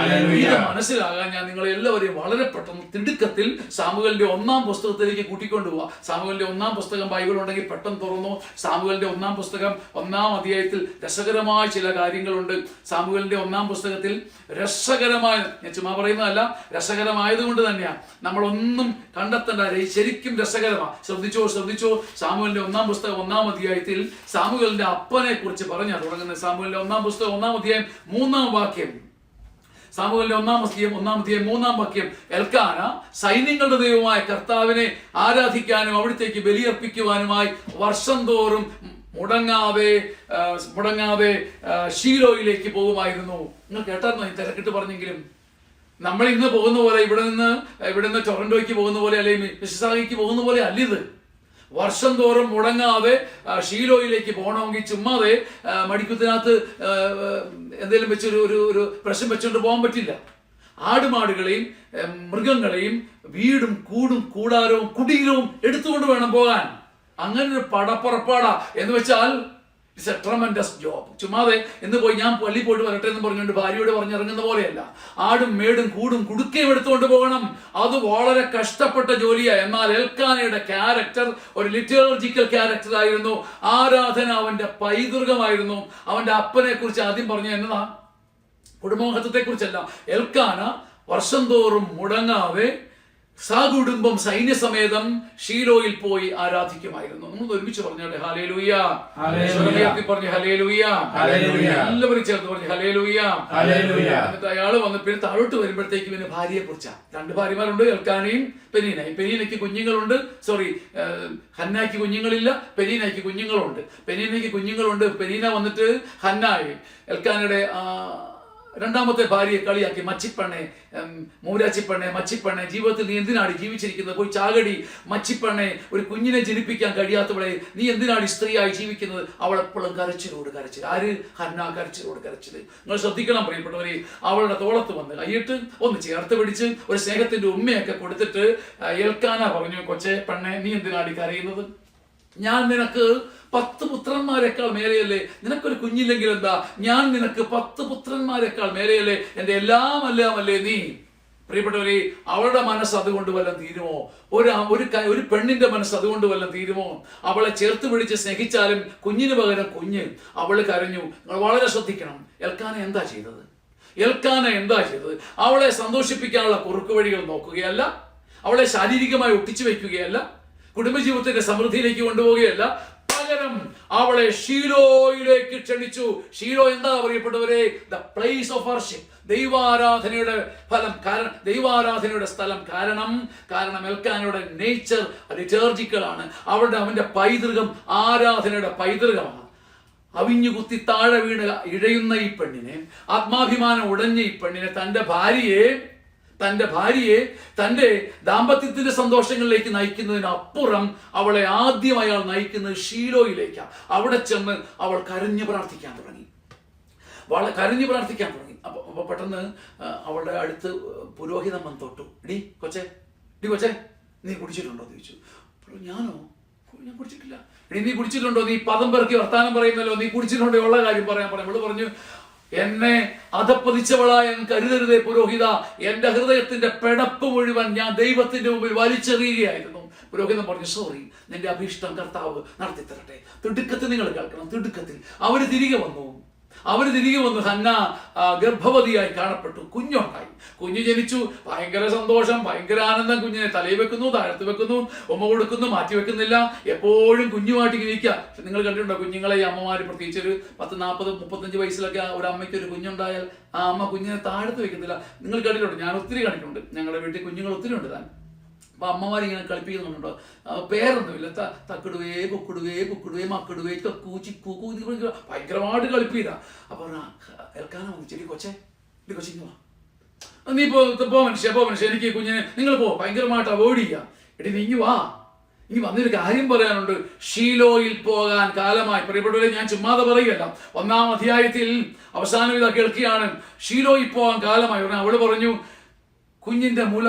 Speaker 1: ഇത് മനസ്സിലാകാൻ ഞാൻ നിങ്ങളെ എല്ലാവരെയും വളരെ പെട്ടെന്ന് തിടുക്കത്തിൽ സാമുവേലിന്റെ 1-ാം പുസ്തകത്തിലേക്ക് കൂട്ടിക്കൊണ്ടുപോവാ. സാമുവേലിന്റെ 1-ാം പുസ്തകം ബൈബിൾ ഉണ്ടെങ്കിൽ പെട്ടെന്ന് തുറന്നു. സാമുവേലിന്റെ 1-ാം പുസ്തകം 1-ാം അധ്യായത്തിൽ രസകരമായ ചില കാര്യങ്ങളുണ്ട്. സാമുവേലിന്റെ 1-ാം പുസ്തകത്തിൽ രസകരമായ, ഞാൻ ചുമ്മാ പറയുന്നതല്ല, രസകരമായതുകൊണ്ട് തന്നെയാണ്, നമ്മളൊന്നും കണ്ടെത്തേണ്ട, ശരിക്കും രസകരമാണ്. ശ്രദ്ധിച്ചോ. സാമുവേലിന്റെ 1-ാം പുസ്തകം 1-ാം അധ്യായത്തിൽ സാമുവേലിന്റെ അപ്പനെ കുറിച്ച് പറഞ്ഞാൽ തുടങ്ങുന്നത്. സാമുവേലിന്റെ 1-ാം പുസ്തകം 1-ാം അധ്യായം 3-ാം വാക്യം. സാമുവേലിന്റെ 1-ാം അധ്യായം 3-ാം വാക്യം. എൽക്കാന സൈന്യങ്ങളുടെ ദൈവമായ കർത്താവിനെ ആരാധിക്കാനും അവിടത്തേക്ക് ബലിയർപ്പിക്കുവാനുമായി വർഷം തോറും മുടങ്ങാതെ ഷീലോയിലേക്ക് പോകുമായിരുന്നു. നിങ്ങൾ കേട്ടായിരുന്നോ? ഈ തിരക്കിട്ട് പറഞ്ഞെങ്കിലും നമ്മൾ ഇന്ന് പോകുന്ന പോലെ ഇവിടെ നിന്ന് ടൊറന്റോയ്ക്ക് പോകുന്ന പോലെ അല്ലെങ്കിൽ മിസിസാഗയ്ക്ക് പോകുന്ന പോലെ അല്ലിത്. വർഷം തോറും മുടങ്ങാതെ ഷീലോയിലേക്ക് പോകണമെങ്കിൽ ചുമ്മാതെ മടിക്കുത്തിനകത്ത് എന്തെങ്കിലും വെച്ചൊരു ഒരു പ്രശ്നം വെച്ചുകൊണ്ട് പോകാൻ പറ്റില്ല. ആടുമാടുകളെയും മൃഗങ്ങളെയും വീടും കൂടും കൂടാരവും കുടീരവും എടുത്തുകൊണ്ട് വേണം പോകാൻ. അങ്ങനെ ഒരു പടപ്പുറപ്പാടാ എന്ന് വെച്ചാൽ ഇറ്റ്സ് എ ട്രമൻഡസ് ജോബ്. ചുമ്മാതെ എന്ന് പോയി ഞാൻ പള്ളി പോയിട്ട് വരട്ടെ എന്ന് പറഞ്ഞുകൊണ്ട് ഭാര്യയോട് പറഞ്ഞിറങ്ങുന്ന പോലെയല്ല. ആടും മേടും കൂടും കുടുക്കയും എടുത്തുകൊണ്ട് പോകണം. അത് വളരെ കഷ്ടപ്പെട്ട ജോലിയാണ്. എന്നാൽ എൽക്കാനയുടെ ക്യാരക്ടർ ഒരു ലിറ്റർജിക്കൽ ക്യാരക്ടർ ആയിരുന്നു. ആരാധന അവന്റെ പൈതൃകമായിരുന്നു. അവന്റെ അപ്പനെ കുറിച്ച് ആദ്യം പറഞ്ഞു എന്നതാ, കുടുംബമഹത്വത്തെ കുറിച്ചല്ല. എൽക്കാന വർഷം തോറും മുടങ്ങാതെ സകുടുംബം സൈന്യസമേതം ഷീലോയിൽ പോയി ആരാധിക്കുമായിരുന്നു. നമ്മൾ ഒരുമിച്ച് പറഞ്ഞോട്ടെ ഹല്ലേലൂയ. പറഞ്ഞു ഹല്ലേലൂയ. എല്ലാവരും ചേർന്ന് പറഞ്ഞു ഹല്ലേലൂയ. എന്നിട്ട് അയാള് വന്ന് പിന്നെ താഴോട്ട് വരുമ്പോഴത്തേക്ക് പിന്നെ ഭാര്യയെ കുറിച്ചാ. 2 ഭാര്യമാരുണ്ട്, എൽക്കാനയും പെനീനയും. പെനീനയ്ക്ക് കുഞ്ഞുങ്ങളുണ്ട്, ഹന്നായ്ക്ക് കുഞ്ഞുങ്ങളില്ല, പെനീനയ്ക്ക് കുഞ്ഞുങ്ങളുണ്ട്. പെനീനയ്ക്ക് കുഞ്ഞുങ്ങളുണ്ട്. പെനീന വന്നിട്ട് ഹന്നായി എൽക്കാനയുടെ രണ്ടാമത്തെ ഭാര്യയെ കളിയാക്കി, മച്ചിപ്പണ്ണെ, മൂരാച്ചിപ്പണ്ണെ, മച്ചിപ്പണ്ണെ, ജീവിതത്തിൽ നീ എന്തിനാണ് ജീവിച്ചിരിക്കുന്നത്? പോയി ചാകടി മച്ചിപ്പണ്ണെ, ഒരു കുഞ്ഞിനെ ജനിപ്പിക്കാൻ കഴിയാത്തവളെ നീ എന്തിനാണ് സ്ത്രീയായി ജീവിക്കുന്നത്? അവളെപ്പോഴും കരച്ചിലോട് കരച്ചിൽ. ആര്? ഹന്ന കരച്ചിലോട് കരച്ചിൽ. നിങ്ങൾ ശ്രദ്ധിക്കണം പ്രിയപ്പെട്ടവരെ. അവളുടെ തോളത്ത് വന്ന് കൈയിട്ട് ഒന്ന് ചേർത്ത് പിടിച്ച് ഒരു സ്നേഹത്തിന്റെ ഉമ്മയൊക്കെ കൊടുത്തിട്ട് എൽക്കാന പറഞ്ഞു, കൊച്ചെ പെണ്ണെ, നീ എന്തിനാണ് കരയുന്നത്? ഞാൻ നിനക്ക് 10 പുത്രന്മാരെക്കാൾ മേലെയല്ലേ? നിനക്കൊരു കുഞ്ഞില്ലെങ്കിൽ എന്താ? ഞാൻ നിനക്ക് 10 പുത്രന്മാരെക്കാൾ മേലെയല്ലേ? എന്റെ എല്ലാമല്ലേ നീ? പ്രിയപ്പെട്ടവരെ, അവളുടെ മനസ്സ് അതുകൊണ്ട് വല്ലതും തീരുമോ? ഒരു പെണ്ണിന്റെ മനസ്സ് അതുകൊണ്ട് വല്ലതും തീരുമോ? അവളെ ചേർത്ത് പിടിച്ച് സ്നേഹിച്ചാലും കുഞ്ഞിന് പകരം കുഞ്ഞ്. അവള് കരഞ്ഞു. നിങ്ങൾ വളരെ ശ്രദ്ധിക്കണം. എൽക്കാന എന്താ ചെയ്തത്? അവളെ സന്തോഷിപ്പിക്കാനുള്ള കുറുക്കു വഴികൾ നോക്കുകയല്ല, അവളെ ശാരീരികമായി ഒട്ടിച്ചു വയ്ക്കുകയല്ല, കുടുംബജീവിതത്തിന്റെ സമൃദ്ധിയിലേക്ക് കൊണ്ടുപോവുകയല്ല. പകരം അവളെ ഷീലോയിലേക്ക് ക്ഷണിച്ചു. ഷീലോ എന്താ പറയപ്പെട്ടവരെ? ദ പ്ലേസ് ഓഫ് വർഷിപ്പ്, ദൈവാരാധനയുടെ ഫലം. ദൈവാരാധനയുടെ സ്ഥലം. കാരണം എൽക്കാനയുടെ നേച്ചർ ലിറ്റർജിക്കൽ ആണ്. അവന്റെ പൈതൃകം ആരാധനയുടെ പൈതൃകമാണ്. അവിഞ്ഞുകുത്തി താഴെ വീണ് ഇഴയുന്ന ഈ പെണ്ണിനെ, ആത്മാഭിമാനം ഉടഞ്ഞ ഈ പെണ്ണിനെ, തന്റെ ഭാര്യയെ തന്റെ ദാമ്പത്യത്തിന്റെ സന്തോഷങ്ങളിലേക്ക് നയിക്കുന്നതിനപ്പുറം അവളെ ആദ്യം അയാൾ നയിക്കുന്നത് ഷീലോയിലേക്കാണ്. അവിടെ ചെന്ന് അവൾ കരഞ്ഞു പ്രാർത്ഥിക്കാൻ തുടങ്ങി. അപ്പൊ പെട്ടെന്ന് അവളുടെ അടുത്ത് പുരോഹിതൻ വന്ന് തൊട്ടു. ഡി കൊച്ചെ നീ കുടിച്ചിട്ടുണ്ടോ എന്ന് ചോദിച്ചു. ഞാൻ കുടിച്ചിട്ടില്ല. നീ കുടിച്ചിട്ടുണ്ടോ? നീ പദം പെറുക്കി വർത്താനം പറയുന്നല്ലോ, നീ കുടിച്ചിട്ടുണ്ടോ? ഉള്ള കാര്യം പറയാൻ പറഞ്ഞു. എന്നെ അധപ്പതിച്ചവളായ കരുതരുതേ പുരോഹിത, എന്റെ ഹൃദയത്തിന്റെ പെടപ്പ് മുഴുവൻ ഞാൻ ദൈവത്തിന്റെ മുമ്പിൽ വലിച്ചെറിയുകയായിരുന്നു. പുരോഹിതൻ പറഞ്ഞു, സോറി, നിന്റെ അഭീഷ്ടം കർത്താവ് നടത്തിത്തരട്ടെ. തിടുക്കത്തിൽ നിങ്ങൾ കേൾക്കണം. തിടുക്കത്തിൽ അവര് തിരികെ വന്നു. ഹന്ന ഗർഭവതിയായി കാണപ്പെട്ടു. കുഞ്ഞുണ്ടായി. കുഞ്ഞ് ജനിച്ചു. ഭയങ്കര സന്തോഷം, ഭയങ്കര ആനന്ദം. കുഞ്ഞിനെ തലയിൽ വെക്കുന്നു, താഴത്ത് വെക്കുന്നു, ഉമ്മ കൊടുക്കുന്നു, മാറ്റി വെക്കുന്നില്ല. എപ്പോഴും കുഞ്ഞുമായിട്ട് ഇരിക്കുക. നിങ്ങൾ കണ്ടിട്ടുണ്ടോ കുഞ്ഞുങ്ങളെ? ഈ അമ്മമാര് പ്രത്യേകിച്ച് ഒരു 10, 40, 35 വയസ്സിലൊക്കെ ഒരു അമ്മയ്ക്ക് ഒരു കുഞ്ഞുണ്ടായാൽ ആ അമ്മ കുഞ്ഞിനെ താഴത്ത് വെക്കുന്നില്ല. നിങ്ങൾ കണ്ടിട്ടുണ്ട്? ഞാൻ ഒത്തിരി കണ്ടിട്ടുണ്ട്. ഞങ്ങളുടെ വീട്ടിൽ കുഞ്ഞുങ്ങൾ ഒത്തിരി ഉണ്ട് താൻ. അപ്പൊ അമ്മമാരിങ്ങനെ കളിപ്പിക്കുന്നുണ്ടോ? പേരൊന്നുമില്ല. തക്കിടുവേ, കുക്കിടുവേ, മക്കിടുവേ, കക്കൂച്ചി കൂക്കൂ, ഭയങ്കരമായിട്ട് കളിപ്പില്ല. അപ്പൊ എൽക്കാന വന്നു, ചെടി കൊച്ചെ വാ, നീ പോ മനുഷ്യ, എനിക്ക് കുഞ്ഞിനെ നിങ്ങൾ ഭയങ്കരമായിട്ട് അവോയ്ഡ് ചെയ്യുക. എടി നീ വാ, ഇനി വന്നൊരു കാര്യം പറയാനുണ്ട്. ഷീലോയിൽ പോകാൻ കാലമായി. പ്രിയപ്പെട്ടവരെ, ഞാൻ ചുമ്മാതെ പറയുകയല്ല. 1-ാം അധ്യായത്തിൽ അവസാനം ഇതാ കേൾക്കുകയാണ്. ഷീലോയിൽ പോകാൻ കാലമായി. അവള് പറഞ്ഞു, കുഞ്ഞിന്റെ മുല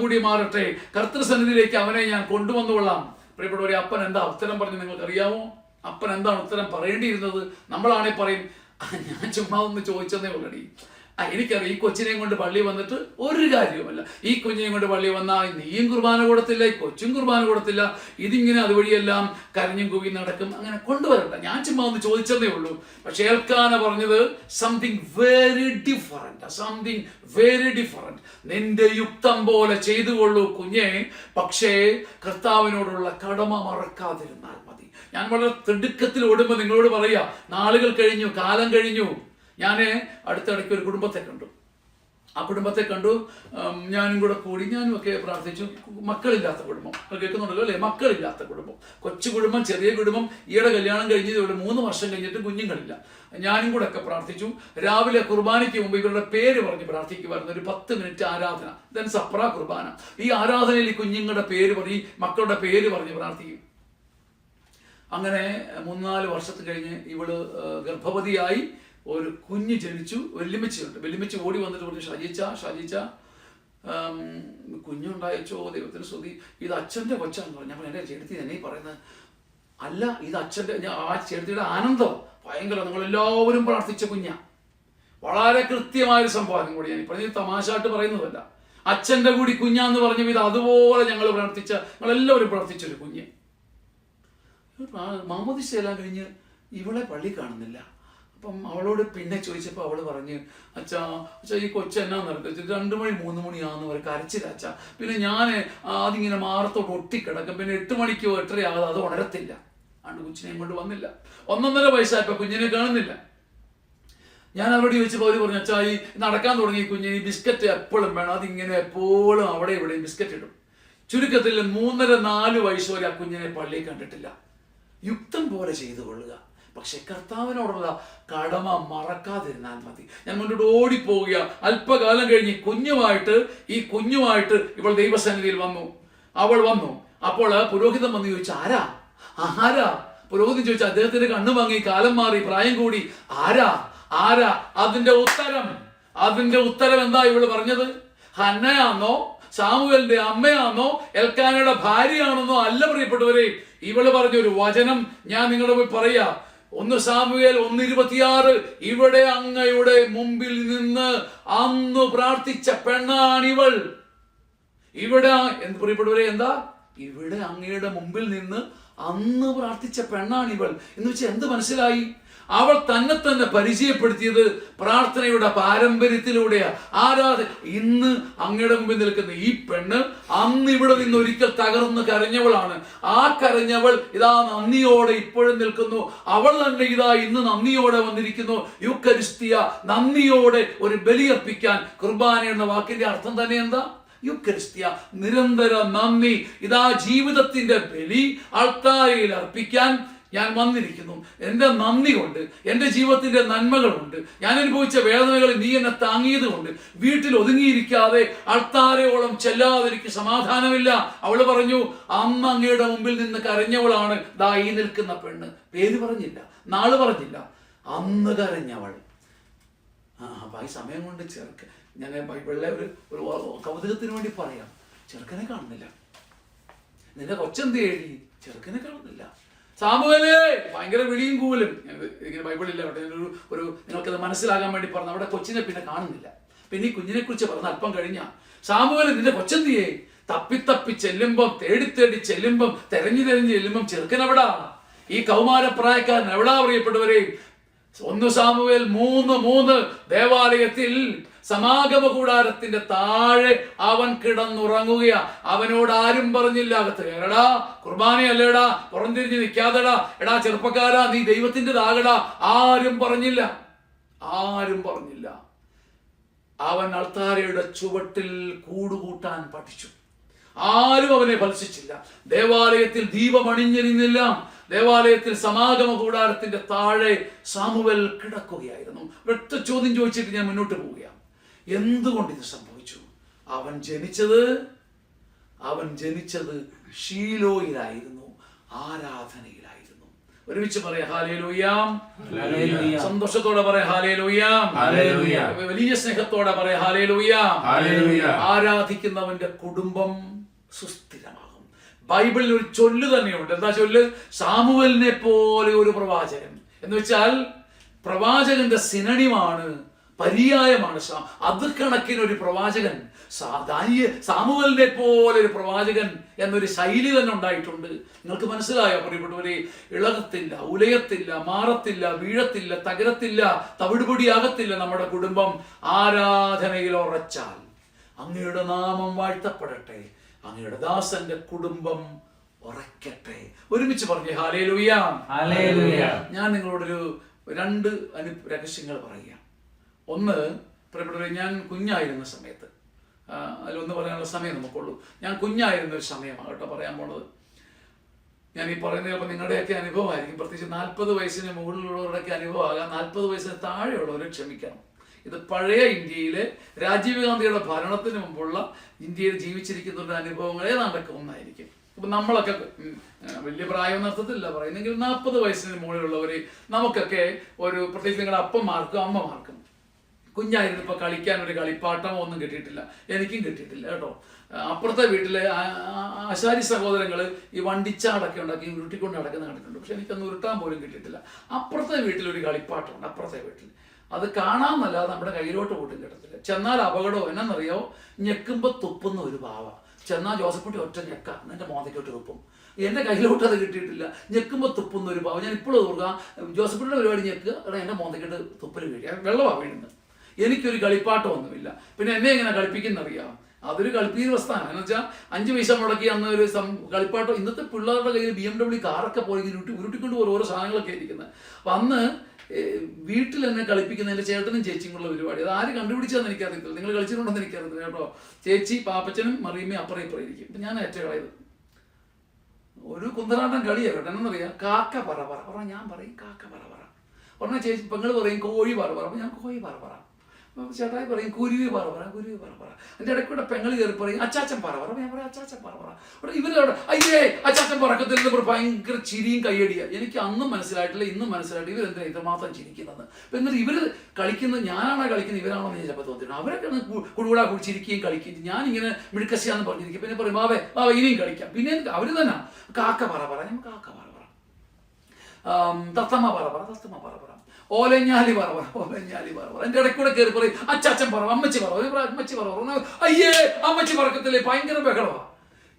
Speaker 1: കൂടി മാറട്ടെ, കർത്തൃസന്നിധിയിലേക്ക് അവനെ ഞാൻ കൊണ്ടുവന്നുകൊള്ളാം. പ്രിയപ്പെട്ടവരെ, അപ്പൻ എന്താ ഉത്തരം പറഞ്ഞു നിങ്ങൾക്കറിയാമോ? അപ്പൻ എന്താണ് ഉത്തരം പറയേണ്ടിയിരുന്നത്? നമ്മളാണെങ്കിൽ പറയും, ഞാൻ ചുമ്മാ ഒന്ന് ചോദിച്ചതേ ഉള്ളടി. എനിക്കറിയാം, ഈ കൊച്ചിനെയും കൊണ്ട് പള്ളി വന്നിട്ട് ഒരു കാര്യവുമല്ല. ഈ കുഞ്ഞിനെയും കൊണ്ട് പള്ളി വന്നാൽ നീയും കുർബാന കൊടുത്തില്ല, ഈ കൊച്ചും കുർബാന കൊടുത്തില്ല, ഇതിങ്ങനെ അതുവഴിയെല്ലാം കരഞ്ഞും കൂവി നടക്കും. അങ്ങനെ കൊണ്ടുവരണ്ട, ഞാൻ ചുമ്മാ ഒന്ന് ചോദിച്ചതേ ഉള്ളൂ. പക്ഷെ എൽക്കാന പറഞ്ഞത് സംതിങ് വെരി ഡിഫറൻറ്റ്. നിന്റെ യുക്തം പോലെ ചെയ്തുകൊള്ളൂ കുഞ്ഞെ, പക്ഷേ കർത്താവിനോടുള്ള കടമ മറക്കാതിരുന്നാൽ മതി. ഞാൻ വളരെ തിടുക്കത്തിൽ ഓടുമ്പോൾ നിങ്ങളോട് പറയാ, നാളുകൾ കഴിഞ്ഞു, കാലം കഴിഞ്ഞു. ഞാൻ അടുത്തിടയ്ക്ക് ഒരു കുടുംബത്തെ കണ്ടു. ആ കുടുംബത്തെ കണ്ടു. ഞാനും കൂടെ കൂടി ഞാനും ഒക്കെ പ്രാർത്ഥിച്ചു. മക്കളില്ലാത്ത കുടുംബം കേൾക്കുന്നുണ്ടല്ലോ അല്ലേ? മക്കളില്ലാത്ത കുടുംബം, കൊച്ചു കുടുംബം, ചെറിയ കുടുംബം. ഈയിടെ കല്യാണം കഴിഞ്ഞത് ഇവിടെ 3 വർഷം കഴിഞ്ഞിട്ട് കുഞ്ഞുങ്ങളില്ല. ഞാനും കൂടെ ഒക്കെ പ്രാർത്ഥിച്ചു. രാവിലെ കുർബാനയ്ക്ക് മുമ്പ് ഇവരുടെ പേര് പറഞ്ഞ് പ്രാർത്ഥിക്കുമായിരുന്നു. ഒരു 10 മിനിറ്റ് ആരാധന, ദെൻ സപ്ര കുർബാന. ഈ ആരാധനയിൽ ഈ കുഞ്ഞുങ്ങളുടെ പേര് പറഞ്ഞ്, മക്കളുടെ പേര് പറഞ്ഞ് പ്രാർത്ഥിക്കും. അങ്ങനെ 3-4 വർഷത്തിന് കഴിഞ്ഞ് ഇവള് ഗർഭവതിയായി. ഒരു കുഞ്ഞ് ജനിച്ചു. വെല്ലുമിച്ചുണ്ട്. വെല്ലുമിച്ച് ഓടി വന്നിട്ട് പറഞ്ഞു, ഷാജിച്ച കുഞ്ഞുണ്ടായച്ചോ, ദൈവത്തിന് സ്തുതി, ഇത് അച്ഛൻ്റെ കൊച്ചാന്ന് പറഞ്ഞു. ഞാൻ എൻ്റെ ചേട്ടത്തി തന്നെ പറയുന്നത് അല്ല, ഇത് അച്ഛൻ്റെ. ആ ചേട്ടത്തിയുടെ ആനന്ദം ഭയങ്കര. നിങ്ങളെല്ലാവരും പ്രാർത്ഥിച്ച കുഞ്ഞ, വളരെ കൃത്യമായൊരു സംഭവം കൂടി. ഞാൻ പറഞ്ഞ തമാശായിട്ട് പറയുന്നതല്ല. അച്ഛൻ്റെ കൂടി കുഞ്ഞാന്ന് പറഞ്ഞു. ഇത് അതുപോലെ ഞങ്ങൾ പ്രാർത്ഥിച്ച, ഞങ്ങളെല്ലാവരും പ്രാർത്ഥിച്ചൊരു കുഞ്ഞ്. മാമോദിസ എല്ലാം കഴിഞ്ഞ് ഇവളെ പള്ളി കാണുന്നില്ല. അപ്പം അവളോട് പിന്നെ ചോദിച്ചപ്പോൾ അവള് പറഞ്ഞ്, അച്ഛാ ഈ കൊച്ചെന്നാ നടക്കുക, 2 മണി 3 മണിയാന്ന് പറയും, കരച്ചിലച്ച. പിന്നെ ഞാൻ അതിങ്ങനെ മാറത്തോട്ട് ഒട്ടിക്കിടക്കും. പിന്നെ 8 മണിക്കോ 8:30 ആകാതെ അത് ഉണരത്തില്ല. ആണ്ട് കൊച്ചിനെ ഇങ്ങോട്ട് വന്നില്ല. 1.5 വയസ്സായപ്പോ കുഞ്ഞിനെ കാണുന്നില്ല. ഞാൻ അവരോട് ചോദിച്ചപ്പോൾ അവർ പറഞ്ഞു, അച്ഛാ ഈ നടക്കാൻ തുടങ്ങി കുഞ്ഞിന് ഈ ബിസ്ക്കറ്റ് എപ്പോഴും വേണം, അതിങ്ങനെ എപ്പോഴും അവിടെ ഇവിടെയും ബിസ്ക്കറ്റ് ഇടും. ചുരുക്കത്തിൽ 3-4 വയസ്സ് വരെ ആ കുഞ്ഞിനെ പള്ളിയിൽ കണ്ടിട്ടില്ല. യുക്തം പോലെ ചെയ്തു കൊള്ളുക, പക്ഷെ കർത്താവിനോടുള്ള കടമ മറക്കാതിരുന്നാൽ മതി. ഞാൻ മുന്നോട്ട് ഓടിപ്പോവുക. അല്പകാലം കഴിഞ്ഞ് ഈ കുഞ്ഞുമായിട്ട് ഇവൾ ദൈവസന്നിധിയിൽ വന്നു. അവൾ വന്നു. അപ്പോൾ പുരോഹിതൻ വന്ന് ചോദിച്ചു, ആരാ? പുരോഹിതൻ ചോദിച്ചു, അദ്ദേഹത്തിന്റെ കണ്ണു വാങ്ങി, കാലം മാറി, പ്രായം കൂടി, ആരാ? അതിന്റെ ഉത്തരം എന്താ ഇവള് പറഞ്ഞത്? ഹന്നയാന്നോ, സാമുവേലിന്റെ അമ്മയാണോ, എൽക്കാനയുടെ ഭാര്യയാണെന്നോ അല്ല പ്രിയപ്പെട്ടവരെ. ഇവള് പറഞ്ഞൊരു വചനം ഞാൻ നിങ്ങളുടെ പോയി പറയാ. 1 സാമുവേൽ 1:26. ഇവിടെ അങ്ങയുടെ മുമ്പിൽ നിന്ന് അന്ന് പ്രാർത്ഥിച്ച പെണ്ണാണിവൾ. ഇവിടെ പ്രിയപ്പെട്ടവരെ എന്താ? ഇവിടെ അങ്ങയുടെ മുമ്പിൽ നിന്ന് അന്ന് പ്രാർത്ഥിച്ച പെണ്ണാണിവൾ എന്ന് വെച്ചാൽ എന്ത് മനസ്സിലായി? അവൾ തന്നെ പരിചയപ്പെടുത്തിയത് പ്രാർത്ഥനയുടെ പാരമ്പര്യത്തിലൂടെയാ. ഇന്ന് അങ്ങയുടെ മുമ്പിൽ നിൽക്കുന്ന ഈ പെണ്ണ് അന്ന് ഇവിടെ നിന്ന് ഒരിക്കൽ തകർന്ന് കരഞ്ഞവളാണ്. ആ കരഞ്ഞവൾ ഇതാ നന്ദിയോടെ ഇപ്പോഴും നിൽക്കുന്നു. അവൾ തന്നെ ഇതാ ഇന്ന് നന്ദിയോടെ വന്നിരിക്കുന്നു. യൂക്കരിസ്തിയ, നന്ദിയോടെ ഒരു ബലിയർപ്പിക്കാൻ. കുർബാന എന്ന വാക്കിന്റെ അർത്ഥം തന്നെ എന്താ? യൂക്കരിസ്തിയ, നിരന്തര നന്ദി. ഇതാ ജീവിതത്തിന്റെ ബലി ആൾത്താരയിൽ അർപ്പിക്കാൻ ഞാൻ വന്നിരിക്കുന്നു. എൻ്റെ നന്ദി കൊണ്ട്, എൻ്റെ ജീവിതത്തിന്റെ നന്മകളുണ്ട്, ഞാൻ അനുഭവിച്ച വേദനകളിൽ നീ എന്നെ താങ്ങിയത് കൊണ്ട്, വീട്ടിൽ ഒതുങ്ങിയിരിക്കാതെ അൾത്താരയോളം ചെല്ലാതെ എനിക്ക് സമാധാനമില്ല. അവള് പറഞ്ഞു, അന്ന് അങ്ങയുടെ മുമ്പിൽ നിന്ന് കരഞ്ഞവളാണ് ദാ ഈ നിൽക്കുന്ന പെണ്ണ്. പേര് പറഞ്ഞില്ല, നാള് പറഞ്ഞില്ല, അന്ന് കരഞ്ഞവൾ. അപ്പൊ ഈ സമയം കൊണ്ട് ഞാൻ ബൈബിളിലെ ഒരു കൗതുകത്തിന് വേണ്ടി പറയാം. ചെറുക്കനെ കാണുന്നില്ല. നിന്റെ കൊച്ചെന്ത് എഴുതി? ചെറുക്കനെ കാണുന്നില്ല. സാമുവേലേ, ഭയങ്കര വിളിയും കൂവലും. ഇങ്ങനെ ബൈബിളില്ല, ഒരു നിങ്ങൾക്കത് മനസ്സിലാകാൻ വേണ്ടി പറഞ്ഞു. അവിടെ കൊച്ചിനെ പിന്നെ കാണുന്നില്ല. പിന്നെ ഈ കുഞ്ഞിനെ കുറിച്ച് പറഞ്ഞ അല്പം കഴിഞ്ഞ, സാമുവേലേ നിന്റെ കൊച്ചെന്തിയേ? തപ്പി ചെല്ലുമ്പം, തേടി ചെല്ലുമ്പം, തെരഞ്ഞു ചെല്ലുമ്പം ചെറുക്കനെവിടാ? ഈ കൗമാരപ്രായക്കാരൻ എവിടാ പ്രിയപ്പെട്ടവരെ? 1 സാമുവേൽ 3:3 ദേവാലയത്തിൽ സമാഗമ കൂടാരത്തിന്റെ താഴെ അവൻ കിടന്നുറങ്ങുകയാ. അവനോട് ആരും പറഞ്ഞില്ല, അകത്ത് കയറടാ, കുർബാനയല്ലേടാ, പുറംതിരിഞ്ഞ് നിൽക്കാതെടാ, എടാ ചെറുപ്പക്കാരാ നീ ദൈവത്തിൻ്റെതാകടാ. ആരും പറഞ്ഞില്ല. അവൻ അൾത്താരയുടെ ചുവട്ടിൽ കൂടുകൂട്ടാൻ പഠിച്ചു. ആരും അവനെ ഫലിച്ചില്ല. ദേവാലയത്തിൽ ദീപം അണിഞ്ഞിരുന്നില്ല. ദേവാലയത്തിൽ സമാഗമ കൂടാരത്തിന്റെ താഴെ സാമുവേൽ കിടക്കുകയായിരുന്നു. ഒറ്റ ചോദ്യം ചോദിച്ചിട്ട് ഞാൻ മുന്നോട്ട് പോവുകയാണ്. എന്തുകൊണ്ട് ഇത് സംഭവിച്ചു? അവൻ ജനിച്ചത് ഷീലോയിലായിരുന്നു, ആരാധനയിലായിരുന്നു. ഒരുമിച്ച് പറയാം ഹല്ലേലൂയ. സന്തോഷത്തോടെ പറയാം ഹല്ലേലൂയ. വലിയ സ്നേഹത്തോടെ പറയാം ഹല്ലേലൂയ. ആരാധിക്കുന്നവന്റെ കുടുംബം സുസ്ഥിരമാകും. ബൈബിളിൽ ഒരു ചൊല്ല് തന്നെയുണ്ട്. എന്താ ചൊല്ല്? സാമുവേലിനെ പോലെ ഒരു പ്രവാചകൻ എന്ന് വെച്ചാൽ പ്രവാചകന്റെ സിനണിമാണ്, പര്യായമാണ്. അത് കണക്കിനൊരു പ്രവാചകൻ, സാമുവേലിനെ പോലെ ഒരു പ്രവാചകൻ എന്നൊരു ശൈലി തന്നെ ഉണ്ടായിട്ടുണ്ട്. നിങ്ങൾക്ക് മനസ്സിലായോ പ്രിയപ്പെട്ടവരെ? ഇളകത്തില്ല, ഉലയത്തില്ല, മാറത്തില്ല, വീഴത്തില്ല, തകരത്തില്ല, തവിടുപൊടിയാകത്തില്ല നമ്മുടെ കുടുംബം ആരാധനയിൽ ഉറച്ചാൽ. അങ്ങയുടെ നാമം വാഴ്ത്തപ്പെടട്ടെ, അങ്ങയുടെ ദാസന്റെ കുടുംബം ഉറക്കട്ടെ. ഒരുമിച്ച് പറഞ്ഞേ ഹല്ലേലൂയ. ഞാൻ നിങ്ങളോടൊരു 2 രഹസ്യങ്ങൾ പറയുക. ഒന്ന്, പ്രിയപ്പെട്ടവരെ, ഞാൻ കുഞ്ഞായിരുന്ന സമയത്ത്, അതിലൊന്ന് പറയാനുള്ള സമയം നമുക്കുള്ളൂ. ഞാൻ കുഞ്ഞായിരുന്ന ഒരു സമയമാണ് കേട്ടോ പറയാൻ പോണത്. ഞാൻ ഈ പറയുന്നത് ചിലപ്പോൾ നിങ്ങളുടെയൊക്കെ അനുഭവമായിരിക്കും, പ്രത്യേകിച്ച് 40 വയസ്സിന് മുകളിലുള്ളവരുടെയൊക്കെ അനുഭവമാകാം. 40 വയസ്സിന് താഴെയുള്ളവർ ക്ഷമിക്കണം. ഇത് പഴയ ഇന്ത്യയിലെ രാജീവ് ഗാന്ധിയുടെ ഭരണത്തിന് മുമ്പുള്ള ഇന്ത്യയിൽ ജീവിച്ചിരിക്കുന്നവരുടെ അനുഭവങ്ങളെ നടക്കുന്നതായിരിക്കും. അപ്പം നമ്മളൊക്കെ വലിയ പ്രായം അർത്ഥത്തില്ല പറയുന്നെങ്കിൽ 40 വയസ്സിന് മുകളിലുള്ളവർ നമുക്കൊക്കെ ഒരു, പ്രത്യേകിച്ച് നിങ്ങളുടെ അപ്പന്മാർക്കും അമ്മമാർക്കും കുഞ്ഞായിരുന്നപ്പോൾ കളിക്കാൻ ഒരു കളിപ്പാട്ടമോ ഒന്നും കിട്ടിയിട്ടില്ല. എനിക്കും കിട്ടിയിട്ടില്ല കേട്ടോ. അപ്പുറത്തെ വീട്ടിലെ ആശാരി സഹോദരങ്ങൾ ഈ വണ്ടിച്ചാടൊക്കെ ഉണ്ടാക്കി ഉരുട്ടിക്കൊണ്ട് നടക്കുന്ന കണ്ടിട്ടുണ്ട്. പക്ഷെ എനിക്കൊന്നും ഉരുട്ടാൻ പോലും കിട്ടിയിട്ടില്ല. അപ്പുറത്തെ വീട്ടിലൊരു കളിപ്പാട്ടമുണ്ട്, അപ്പുറത്തെ വീട്ടിൽ. അത് കാണാമെന്നല്ലാതെ നമ്മുടെ കയ്യിലോട്ട് പോട്ടും കിട്ടത്തില്ല. ചെന്നാൽ അപകടം എന്നറിയോ, ഞെക്കുമ്പോൾ തുപ്പുന്ന ഒരു പാവ. ചെന്നാൽ ജോസഫുട്ടി ഒറ്റ ഞെക്ക എൻ്റെ മോന്തയ്ക്കോട്ട് തുപ്പും. എൻ്റെ കയ്യിലോട്ട് അത് കിട്ടിയിട്ടില്ല. ഞെക്കുമ്പോൾ തുപ്പുന്ന ഒരു പാവ. ഞാൻ ഇപ്പോഴും ഓർക്കുക, ജോസഫുട്ടിയുടെ പരിപാടി ഞെക്കുക, എടാ എൻ്റെ മോന്തയ്ക്കോട്ട് തുപ്പൽ വീഴുക, വെള്ളമാണ് വീഴുന്നത്. എനിക്കൊരു കളിപ്പാട്ടമൊന്നുമില്ല. പിന്നെ എന്നെ എങ്ങനെ കളിപ്പിക്കുന്നറിയാം, അതൊരു കളിപ്പീർ പ്രസ്ഥാനം. എന്ന് വെച്ചാൽ 5 പൈസ മുടക്കി അന്ന് ഒരു കളിപ്പാട്ടം. ഇന്നത്തെ പിള്ളേരുടെ കയ്യിൽ BMW കാറൊക്കെ പോയി ഉരുട്ടിക്കൊണ്ട് പോകുന്ന ഓരോ സാധനങ്ങളൊക്കെ ഇരിക്കുന്നത്. അപ്പം അന്ന് വീട്ടിൽ എന്നെ കളിപ്പിക്കുന്ന എൻ്റെ ചേട്ടനും ചേച്ചിയും കൂടെ പരിപാടി. അത് ആര് കണ്ടുപിടിച്ചതെന്ന് എനിക്കറിയത്തില്ല, നിങ്ങൾ കളിച്ചിട്ടുണ്ടെന്ന് എനിക്കറിയത്തില്ല കേട്ടോ. ചേച്ചി പാപ്പച്ചനും മറിയമ്മയും അപ്പുറം ഇപ്പുറം ഇരിക്കും. ഇപ്പം ഞാൻ ഏറ്റവും കളയത് ഒരു കുന്തലാട്ടം കളിയാണ് കേട്ടോ. എന്നറിയാം, കാക്ക പറ പറ പറ, ഞാൻ പറയും കാക്ക പറ പറ. പറഞ്ഞാൽ ചേച്ചി പെങ്ങൾ പറയും കോഴി പറ പറ, അപ്പം ഞാൻ കോഴി പറ പറ. ചേട്ടായി പറയും കുരുവി പറ പറ, കുരുവി പറ പറ. എൻ്റെ ഇടയ്ക്കൂടെ പെങ്ങൾ കയറി പറയും അച്ചാച്ചൻ പറ പറ, ഞാൻ പറയും അച്ചാച്ചൻ പറ പറ. അവിടെ ഇവരവിടെ അയ്യേ അച്ചാച്ചൻ പറക്കത്തിൽ ഭയങ്കര ചിരിയും കയ്യടിയാണ്. എനിക്ക് അന്നും മനസ്സിലായിട്ടില്ല, ഇന്നും മനസ്സിലായിട്ട് ഇവരെന്തിനാണ് ഇത്രമാത്രം ചിരിക്കുന്നത്. അപ്പം എന്നിട്ട് ഇവർ കളിക്കുന്നത് ഞാനാണോ കളിക്കുന്നത് ഇവരാണോ എന്ന് ചിലപ്പോൾ തോന്നിയിട്ടുണ്ട്. അവരൊക്കെ കുടുകൂടാ ചിരിക്കുകയും കളിക്കുകയും ഞാനിങ്ങനെ മിടുക്കശിയാന്ന് പറഞ്ഞിരിക്കും. പിന്നെ പറയും വാവേ വാവ ഇനിയും കളിക്കാം. പിന്നെ അവർ തന്നെ കാക്ക പറ പറ, ഞാൻ കാക്ക പറ പറ. തത്തമ്മ പറ പറ, തത്തമ്മ പറ പറ. ഓലഞ്ഞാലി പറ പറ, ഓലഞ്ഞാലി പറ പറ. എൻ്റെ ഇടയ്ക്കൂടെ കയറി പറയും അച്ചാച്ചൻ പറ, അമ്മച്ചി പറ, അമ്മച്ചി പറ പറ. അയ്യേ അമ്മച്ചി പറക്കത്തില്ലേ, ഭയങ്കര ബഹളമാണ്.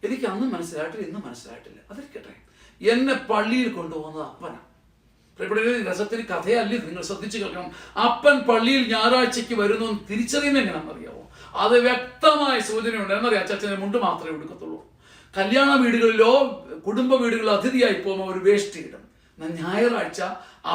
Speaker 1: എനിക്ക് അന്നും മനസ്സിലായിട്ടില്ല, ഇന്നും മനസ്സിലായിട്ടില്ല. അതിരിക്കട്ടെ, എന്നെ പള്ളിയിൽ കൊണ്ടുപോകുന്നത് അപ്പനാണ്. ഇവിടെ രസത്തിന് കഥയല്ല, നിങ്ങൾ ശ്രദ്ധിച്ചു കേൾക്കണം. അപ്പൻ പള്ളിയിൽ ഞായറാഴ്ചയ്ക്ക് വരുന്നു തിരിച്ചറിയുന്നത് എങ്ങനെയാണെന്നറിയാമോ? അത് വ്യക്തമായ സൂചനയുണ്ട്. എന്നറിയാം, അച്ചാച്ചനെ മുണ്ട് മാത്രമേ എടുക്കത്തുള്ളൂ. കല്യാണ വീടുകളിലോ കുടുംബ വീടുകളിലോ അതിഥിയായി പോകുമ്പോൾ ഒരു വേസ്റ്റ് ഇടും. ഞായറാഴ്ച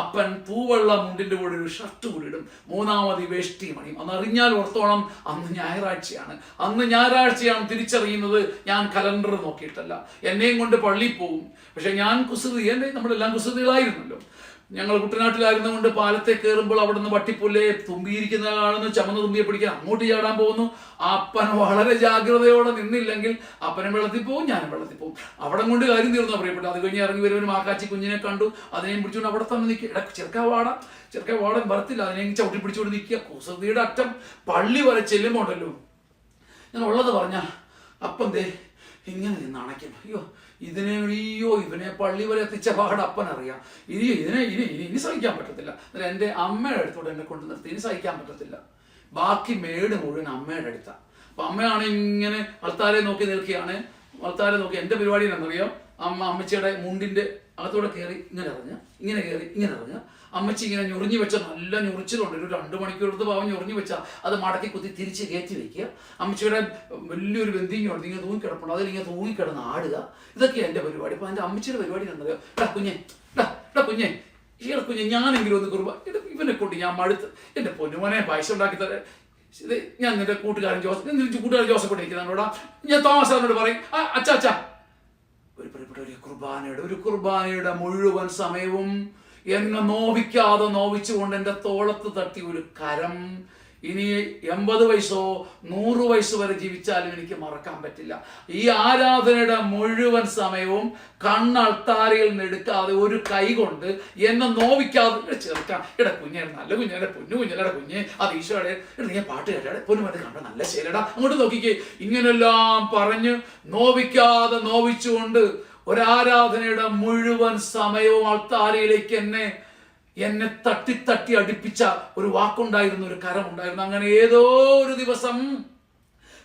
Speaker 1: അപ്പൻ തൂവെള്ള മുണ്ടിൻ്റെ കൂടെ ഒരു ഷർട്ട് കൂടി ഇടും. 3ാമത് വേഷ്ടി മണിയും. അന്ന് അറിഞ്ഞാൽ ഓർത്തോളം അന്ന് ഞായറാഴ്ചയാണ്. അന്ന് ഞായറാഴ്ചയാണ് തിരിച്ചറിയുന്നത്. ഞാൻ കലണ്ടർ നോക്കിയിട്ടല്ല, എന്നെയും കൊണ്ട് പള്ളിയിൽ പോകും. പക്ഷെ ഞാൻ കുസൃതി, നമ്മളെല്ലാം കുസൃതികളായിരുന്നല്ലോ. ഞങ്ങൾ കുട്ടനാട്ടിലായിരുന്നുകൊണ്ട് പാലത്തെ കയറുമ്പോൾ അവിടെ നിന്ന് വട്ടിപ്പുല്ലേ തുമ്പിയിരിക്കുന്ന കാണുന്നു, ചമന്ന് തുമ്പിയെ പിടിക്കാൻ അങ്ങോട്ട് ചാടാൻ പോകുന്നു. അപ്പൻ വളരെ ജാഗ്രതയോടെ നിന്നില്ലെങ്കിൽ അപ്പനും വെള്ളത്തിൽ പോകും, ഞാനും വെള്ളത്തിൽ പോകും. അവിടെ കൊണ്ട് കാര്യം തീർന്നു പറയപ്പെട്ടു. അത് കഴിഞ്ഞ് ഇറങ്ങി വരുമ്പോൾ മാക്കാച്ചി കുഞ്ഞിനെ കണ്ടു, അതിനെയും പിടിച്ചുകൊണ്ട് അവിടെ തന്നെ നിൽക്കുക. ഇടയ്ക്ക് ചെറുക്ക വാടാൻ വരത്തില്ല, അതിനെയും ചവിട്ടി പിടിച്ചുകൊണ്ട് നിൽക്കുക. കുസൃതിയുടെ അറ്റം. പള്ളി വരെ ചെല്ലുമ്പോൾ ഉണ്ടല്ലോ, ഞാൻ ഉള്ളത് പറഞ്ഞാൽ അപ്പം ദേ ഇങ്ങനെ നിന്ന് അണയ്ക്കും. ഇവനെ പള്ളി വരെ എത്തിച്ച പാട് അപ്പനറിയാം. ഇനി സഹിക്കാൻ പറ്റത്തില്ല. എന്നാൽ എൻ്റെ അമ്മയുടെ അടുത്തോടെ എന്നെ കൊണ്ട് നിർത്തി. ഇനി സഹിക്കാൻ പറ്റത്തില്ല. ബാക്കി മേട് മുഴുവൻ അമ്മയുടെ അടുത്താണ്. അപ്പം അമ്മയാണ് ഇങ്ങനെ അൾത്താരെ നോക്കി നിൽക്കുകയാണ്. അൾത്താരെ നോക്കി എൻ്റെ പരിപാടി എന്നറിയാം. അമ്മച്ചിയുടെ മുണ്ടിൻ്റെ അകത്തോടെ കയറി ഇങ്ങനെ ഇറങ്ങുക, ഇങ്ങനെ കയറി ഇങ്ങനെ ഇറങ്ങുക. അമ്മച്ചി ഇങ്ങനെ ഞൊറിഞ്ഞു വെച്ച നല്ല ഞൊറിച്ചിലുണ്ട്. ഒരു 2 മണിക്കൂർ എടുത്ത് പാവം ഞൊറിഞ്ഞു വെച്ചാൽ അത് മടക്കി കുത്തി തിരിച്ച് കയറ്റി വയ്ക്കുക. അമ്മച്ചിയുടെ വലിയൊരു ബന്ധിങ്ങുണ്ട്, ഇങ്ങനെ തൂങ്ങിക്കിടപ്പുണ്ട്, അതിലിങ്ങനെ തൂങ്ങിക്കിടന്ന് ആടുക. ഇതൊക്കെയാണ് എൻ്റെ പരിപാടി. അപ്പോൾ എൻ്റെ അമ്മച്ചിയുടെ പരിപാടി എന്നറിയാം. കുഞ്ഞെ കുഞ്ഞെ ഞാനെങ്കിലും ഒന്ന് കുറുബ ഇവനെ കൊണ്ട് ഞാൻ മടുത്ത്. എൻ്റെ പൊന്നുമോനെ പായസം ഉണ്ടാക്കി തരാം. ഇത് ഞാൻ നിന്റെ കൂട്ടുകാരൻ ജോസഫ് കൂടെ ഇരിക്കുന്നതിനോടാ ഞാൻ തോമസ് സാറിനോട് പറയും അച്ചാ ഒരു കുർബാനയുടെ മുഴുവൻ സമയവും എന്നെ നോവിക്കാതെ നോവിച്ചുകൊണ്ട് എൻ്റെ തോളത്ത് തട്ടി ഒരു കരം. ഇനി 80 വയസ്സോ 100 വയസ്സ് വരെ ജീവിച്ചാലും എനിക്ക് മറക്കാൻ പറ്റില്ല. ഈ ആരാധനയുടെ മുഴുവൻ സമയവും കണ്ണൾത്താരയിൽ നിന്ന് എടുക്കാതെ ഒരു കൈ കൊണ്ട് എന്നെ നോവിക്കാതെ ചേർക്കാം. കുഞ്ഞെ നല്ല കുഞ്ഞെ, പൊന്നു കുഞ്ഞെ, അത് ഈശോയുടെ നീ പാട്ട് കേട്ടാടെ പൊന്നു മതി കണ്ട നല്ല ശരിടാ അങ്ങോട്ട് നോക്കിക്കേ. ഇങ്ങനെല്ലാം പറഞ്ഞ് നോവിക്കാതെ നോവിച്ചുകൊണ്ട് ഒരാരാധനയുടെ മുഴുവൻ സമയവും അൾത്താരയിലേക്ക് എന്നെ തട്ടി അടുപ്പിച്ച ഒരു വാക്കുണ്ടായിരുന്നു, ഒരു കരമുണ്ടായിരുന്നു. അങ്ങനെ ഏതോ ഒരു ദിവസം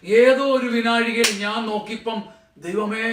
Speaker 1: ഏതോ ഒരു വിനാഴികയിൽ ഞാൻ നോക്കിയപ്പം ദൈവമേ,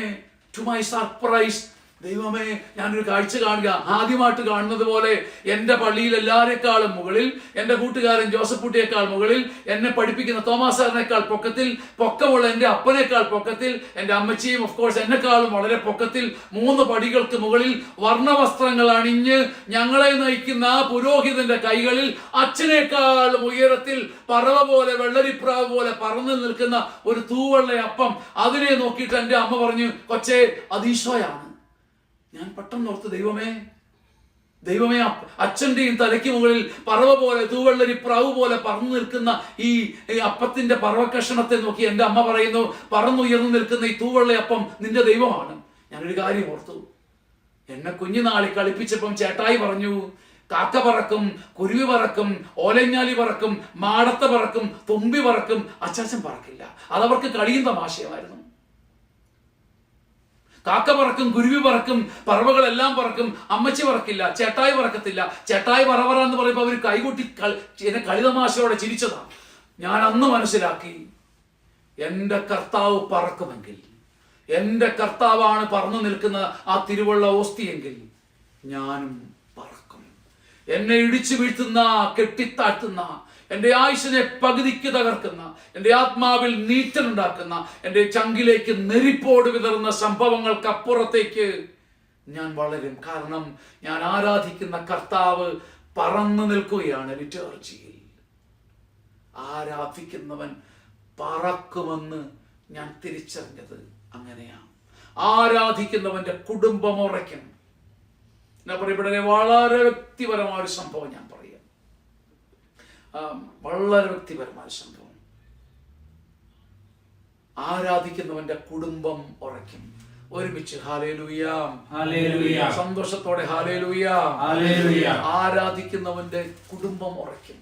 Speaker 1: ടു മൈ സർപ്രൈസ് ദൈവമേ, ഞാനൊരു കാഴ്ച കാണുക, ആദ്യമായിട്ട് കാണുന്നത് പോലെ എൻ്റെ പള്ളിയിൽ എല്ലാവരെക്കാളും മുകളിൽ, എൻ്റെ കൂട്ടുകാരൻ ജോസഫ് കുട്ടിയേക്കാൾ മുകളിൽ, എന്നെ പഠിപ്പിക്കുന്ന തോമസ് സാറിനേക്കാൾ പൊക്കത്തിൽ, പൊക്കമുള്ള എൻ്റെ അപ്പനേക്കാൾ പൊക്കത്തിൽ, എൻ്റെ അമ്മച്ചിയും ഓഫ് കോഴ്സ് എന്നെക്കാളും വളരെ പൊക്കത്തിൽ, 3 പടികൾക്ക് മുകളിൽ വർണ്ണവസ്ത്രങ്ങൾ അണിഞ്ഞ് ഞങ്ങളെ നയിക്കുന്ന ആ പുരോഹിതന്റെ കൈകളിൽ അച്ഛനേക്കാളും ഉയരത്തിൽ പറവ പോലെ, വെള്ളരിപ്രാവ് പോലെ പറന്നു നിൽക്കുന്ന ഒരു തൂവെള്ള അപ്പം. അതിനെ നോക്കിയിട്ട് എൻ്റെ അമ്മ പറഞ്ഞു, കൊച്ചേ, അത് ഈശോയാണ്. ഞാൻ പെട്ടെന്ന് ഓർത്ത്, ദൈവമേ, അച്ഛൻ്റെയും തലയ്ക്ക് മുകളിൽ പറവ പോലെ, തൂവെള്ളരി പ്രാവ് പോലെ പറന്നു നിൽക്കുന്ന ഈ അപ്പത്തിന്റെ പറവക്കഷണത്തെ നോക്കി എൻ്റെ അമ്മ പറയുന്നു, പറന്നുയർന്നു നിൽക്കുന്ന ഈ തൂവെള്ളയപ്പം നിന്റെ ദൈവമാണ്. ഞാനൊരു കാര്യം ഓർത്തു. എന്നെ കുഞ്ഞുനാളിൽ കളിപ്പിച്ചപ്പം ചേട്ടായി പറഞ്ഞു, കാക്ക പറക്കും, കുരുവി പറക്കും, ഓലഞ്ഞാലി പറക്കും, മാടത്ത പറക്കും, തുമ്പി പറക്കും, അച്ചാച്ചൻ പറക്കില്ല. അതവർക്ക് കളിയും തമാശയമായിരുന്നു. കാക്ക പറക്കും, കുരുവി പറക്കും, പറവകളെല്ലാം പറക്കും, അമ്മച്ചി പറക്കില്ല, ചേട്ടായി പറക്കത്തില്ല. ചേട്ടായി പറവറ എന്ന് പറയുമ്പോൾ അവർ കൈകൊട്ടി എന്നെ കളിതമാശയോടെ ചിരിച്ചതാണ്. ഞാൻ അന്ന് മനസ്സിലാക്കി, എൻ്റെ കർത്താവ് പറക്കുമെങ്കിൽ, എൻ്റെ കർത്താവാണ് പറന്നു നിൽക്കുന്ന ആ തിരുവള്ള ഓസ്തിയെങ്കിൽ ഞാനും പറക്കും. എന്നെ ഇടിച്ചു വീഴ്ത്തുന്ന, കെട്ടിത്താഴ്ത്തുന്ന, എൻ്റെ ആയുസ്സിനെ പകുതിക്ക് തകർക്കുന്ന, എൻ്റെ ആത്മാവിൽ നീറ്റലുണ്ടാക്കുന്ന, എൻ്റെ ചങ്കിലേക്ക് നെരിപ്പോട് വിതറുന്ന സംഭവങ്ങൾക്കപ്പുറത്തേക്ക് ഞാൻ വളരും. കാരണം ഞാൻ ആരാധിക്കുന്ന കർത്താവ് പറന്നു നിൽക്കുകയാണ് ലിറ്റർജിയിൽ. ആരാധിക്കുന്നവൻ പറക്കുമെന്ന് ഞാൻ തിരിച്ചറിഞ്ഞത് അങ്ങനെയാണ്. ആരാധിക്കുന്നവന്റെ കുടുംബം ഉറയ്ക്കും. ഞാൻ പറയപ്പെടുന്ന വളരെ വ്യക്തിപരമായ ഒരു സംഭവം ഞാൻ പറയാം. വളരെ വ്യക്തിപരമായ സംഭവം. ആരാധിക്കുന്നവന്റെ കുടുംബം ഉറയ്ക്കും. ഒരുമിച്ച് ഹല്ലേലൂയ, ഹല്ലേലൂയ, സന്തോഷത്തോടെ ഹല്ലേലൂയ, ഹല്ലേലൂയ. ആരാധിക്കുന്നവന്റെ കുടുംബം ഉറയ്ക്കും.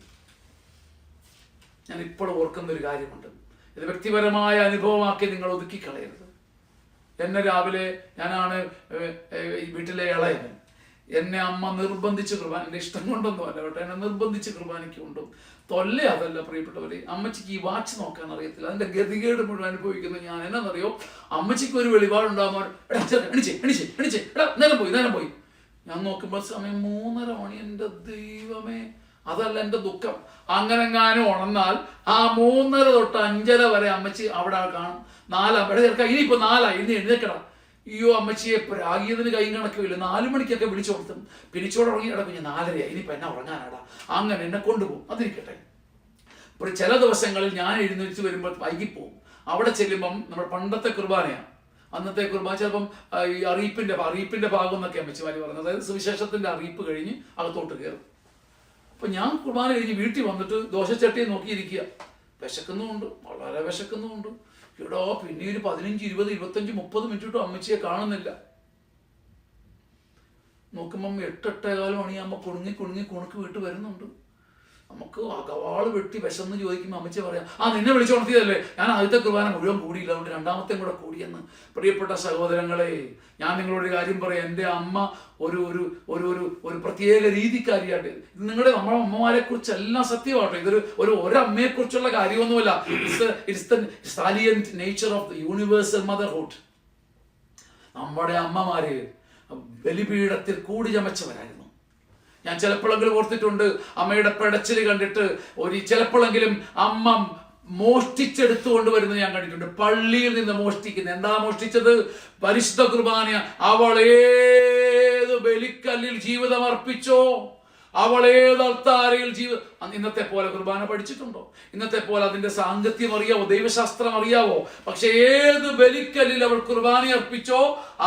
Speaker 1: ഞാൻ ഇപ്പോൾ ഓർക്കുന്ന ഒരു കാര്യമുണ്ട്. ഇത് വ്യക്തിപരമായ അനുഭവമാക്കി നിങ്ങൾ ഒതുക്കിക്കളയരുത്. എന്നെ രാവിലെ, ഞാനാണ് വീട്ടിലെ ഇളയവൻ, എന്നെ അമ്മ നിർബന്ധിച്ച് കുർബാന, എൻ്റെ ഇഷ്ടം കൊണ്ടൊന്നും അല്ല കേട്ടോ, എന്നെ നിർബന്ധിച്ച് കുർബാനയ്ക്ക് കൊണ്ടും. തൊല്ല അതല്ല പ്രിയപ്പെട്ടവരെ, അമ്മച്ചിക്ക് ഈ വാച്ച് നോക്കാൻ അറിയത്തില്ല. അതിന്റെ ഗതികേട് മുഴുവൻ അനുഭവിക്കുന്നത് ഞാൻ. എന്നറിയോ, അമ്മച്ചിക്ക് ഒരു വെളിപാടുണ്ടാകുമ്പോൾ നേരം പോയി. ഞാൻ നോക്കുമ്പോൾ സമയം 3:30 മണി. എൻ്റെ ദൈവമേ, അതല്ല എൻ്റെ ദുഃഖം. അങ്ങനെങ്ങാനും ഉണർന്നാൽ ആ 3:30 തൊട്ട് 5:30 വരെ അമ്മച്ചി അവിടെ കാണും. 4 ചേർക്കാം, ഇനിയിപ്പോ 4 ഇനി എഴുന്നേക്കടാ. അയ്യോ, അമ്മച്ചിയെ പ്രാഗിയതിന് കൈ കണക്കില്ല. 4 മണിക്കൊക്കെ വിളിച്ചു കൊടുത്തും പിരിച്ചോടെ ഉറങ്ങി കിടക്കും. ഞാൻ 4:30 ഇനിയിപ്പോൾ എന്നെ ഉറങ്ങാനാടാ. അങ്ങനെ എന്നെ കൊണ്ടുപോകും. അതിരിക്കട്ടെ. ഇപ്പോൾ ചില ദിവസങ്ങളിൽ ഞാൻ എഴുന്നേറ്റ് വരുമ്പോൾ വൈകിപ്പോവും. അവിടെ ചെല്ലുമ്പം നമ്മുടെ പണ്ടത്തെ കുർബാനയാണ്. അന്നത്തെ കുർബാന ചിലപ്പം ഈ അറിയിപ്പിന്റെ ഭാഗം എന്നൊക്കെ അമ്മച്ചിമാര് പറയുന്നത്. അതായത് സുവിശേഷത്തിന്റെ അറിയിപ്പ് കഴിഞ്ഞ് അകത്തോട്ട് കയറും. അപ്പൊ ഞാൻ കുർബാന കഴിഞ്ഞ് വീട്ടിൽ വന്നിട്ട് ദോശച്ചട്ടിയെ നോക്കിയിരിക്കുക. വിശക്കുന്നുമുണ്ട്, വളരെ വിശക്കുന്നുമുണ്ട്. ഇവിടെ പിന്നെ ഒരു 15, 20, 25, 30 മിനിറ്റ് അമ്മച്ചിയെ കാണുന്നില്ല. നോക്കുമ്പം 8-8:15 മണിയാകുമ്പോൾ കുണുക്ക് വീട്ടിൽ വരുന്നുണ്ട്. നമുക്ക് അകവാള് വെട്ടി വിശന്ന് ചോദിക്കുമ്പോൾ അമ്മച്ചി പറയാം, നിന്നെ വിളിച്ചുണർത്തിയതല്ലേ, ഞാൻ ആദ്യത്തെ കുർബാന മുഴുവൻ കൂടിയില്ല, അതുകൊണ്ട് രണ്ടാമത്തെയും കൂടെ കൂടിയെന്ന്. പ്രിയപ്പെട്ട സഹോദരങ്ങളെ, ഞാൻ നിങ്ങളോട് കാര്യം പറയാം. എൻ്റെ അമ്മ ഒരു ഒരു ഒരു ഒരു ഒരു പ്രത്യേക രീതിക്കാരിയായിട്ട്. ഇത് നമ്മുടെ അമ്മമാരെ കുറിച്ചെല്ലാം സത്യമാട്ടോ. ഇതൊരു ഒരമ്മയെ കുറിച്ചുള്ള കാര്യമൊന്നുമല്ല. It's the salient nature of the universal motherhood. നമ്മുടെ അമ്മമാര് ബലിപീഠത്തിൽ കൂടി ചമച്ചവരായിരുന്നു. ഞാൻ ചിലപ്പോഴെങ്കിലും ഓർത്തിട്ടുണ്ട്, അമ്മയുടെ പെടച്ചിൽ കണ്ടിട്ട് ചിലപ്പോഴെങ്കിലും അമ്മ മോഷ്ടിച്ചെടുത്തുകൊണ്ട് വരുന്നത് ഞാൻ കണ്ടിട്ടുണ്ട്. പള്ളിയിൽ നിന്ന് മോഷ്ടിക്കുന്നത്. എന്താ മോഷ്ടിച്ചത്? പരിശുദ്ധ കുർബാന. അവൾ ഏത് ബലിക്കല്ലിൽ ജീവിതം അർപ്പിച്ചോ, അവൾ ഏത് അൾത്താരയിൽ ഇന്നത്തെ പോലെ കുർബാന പഠിച്ചിട്ടുണ്ടോ? ഇന്നത്തെ പോലെ അതിന്റെ സാങ്കത്യം അറിയാവോ? ദൈവശാസ്ത്രം അറിയാവോ? പക്ഷെ ഏത് ബലിക്കല്ലിൽ അവൾ കുർബാന അർപ്പിച്ചോ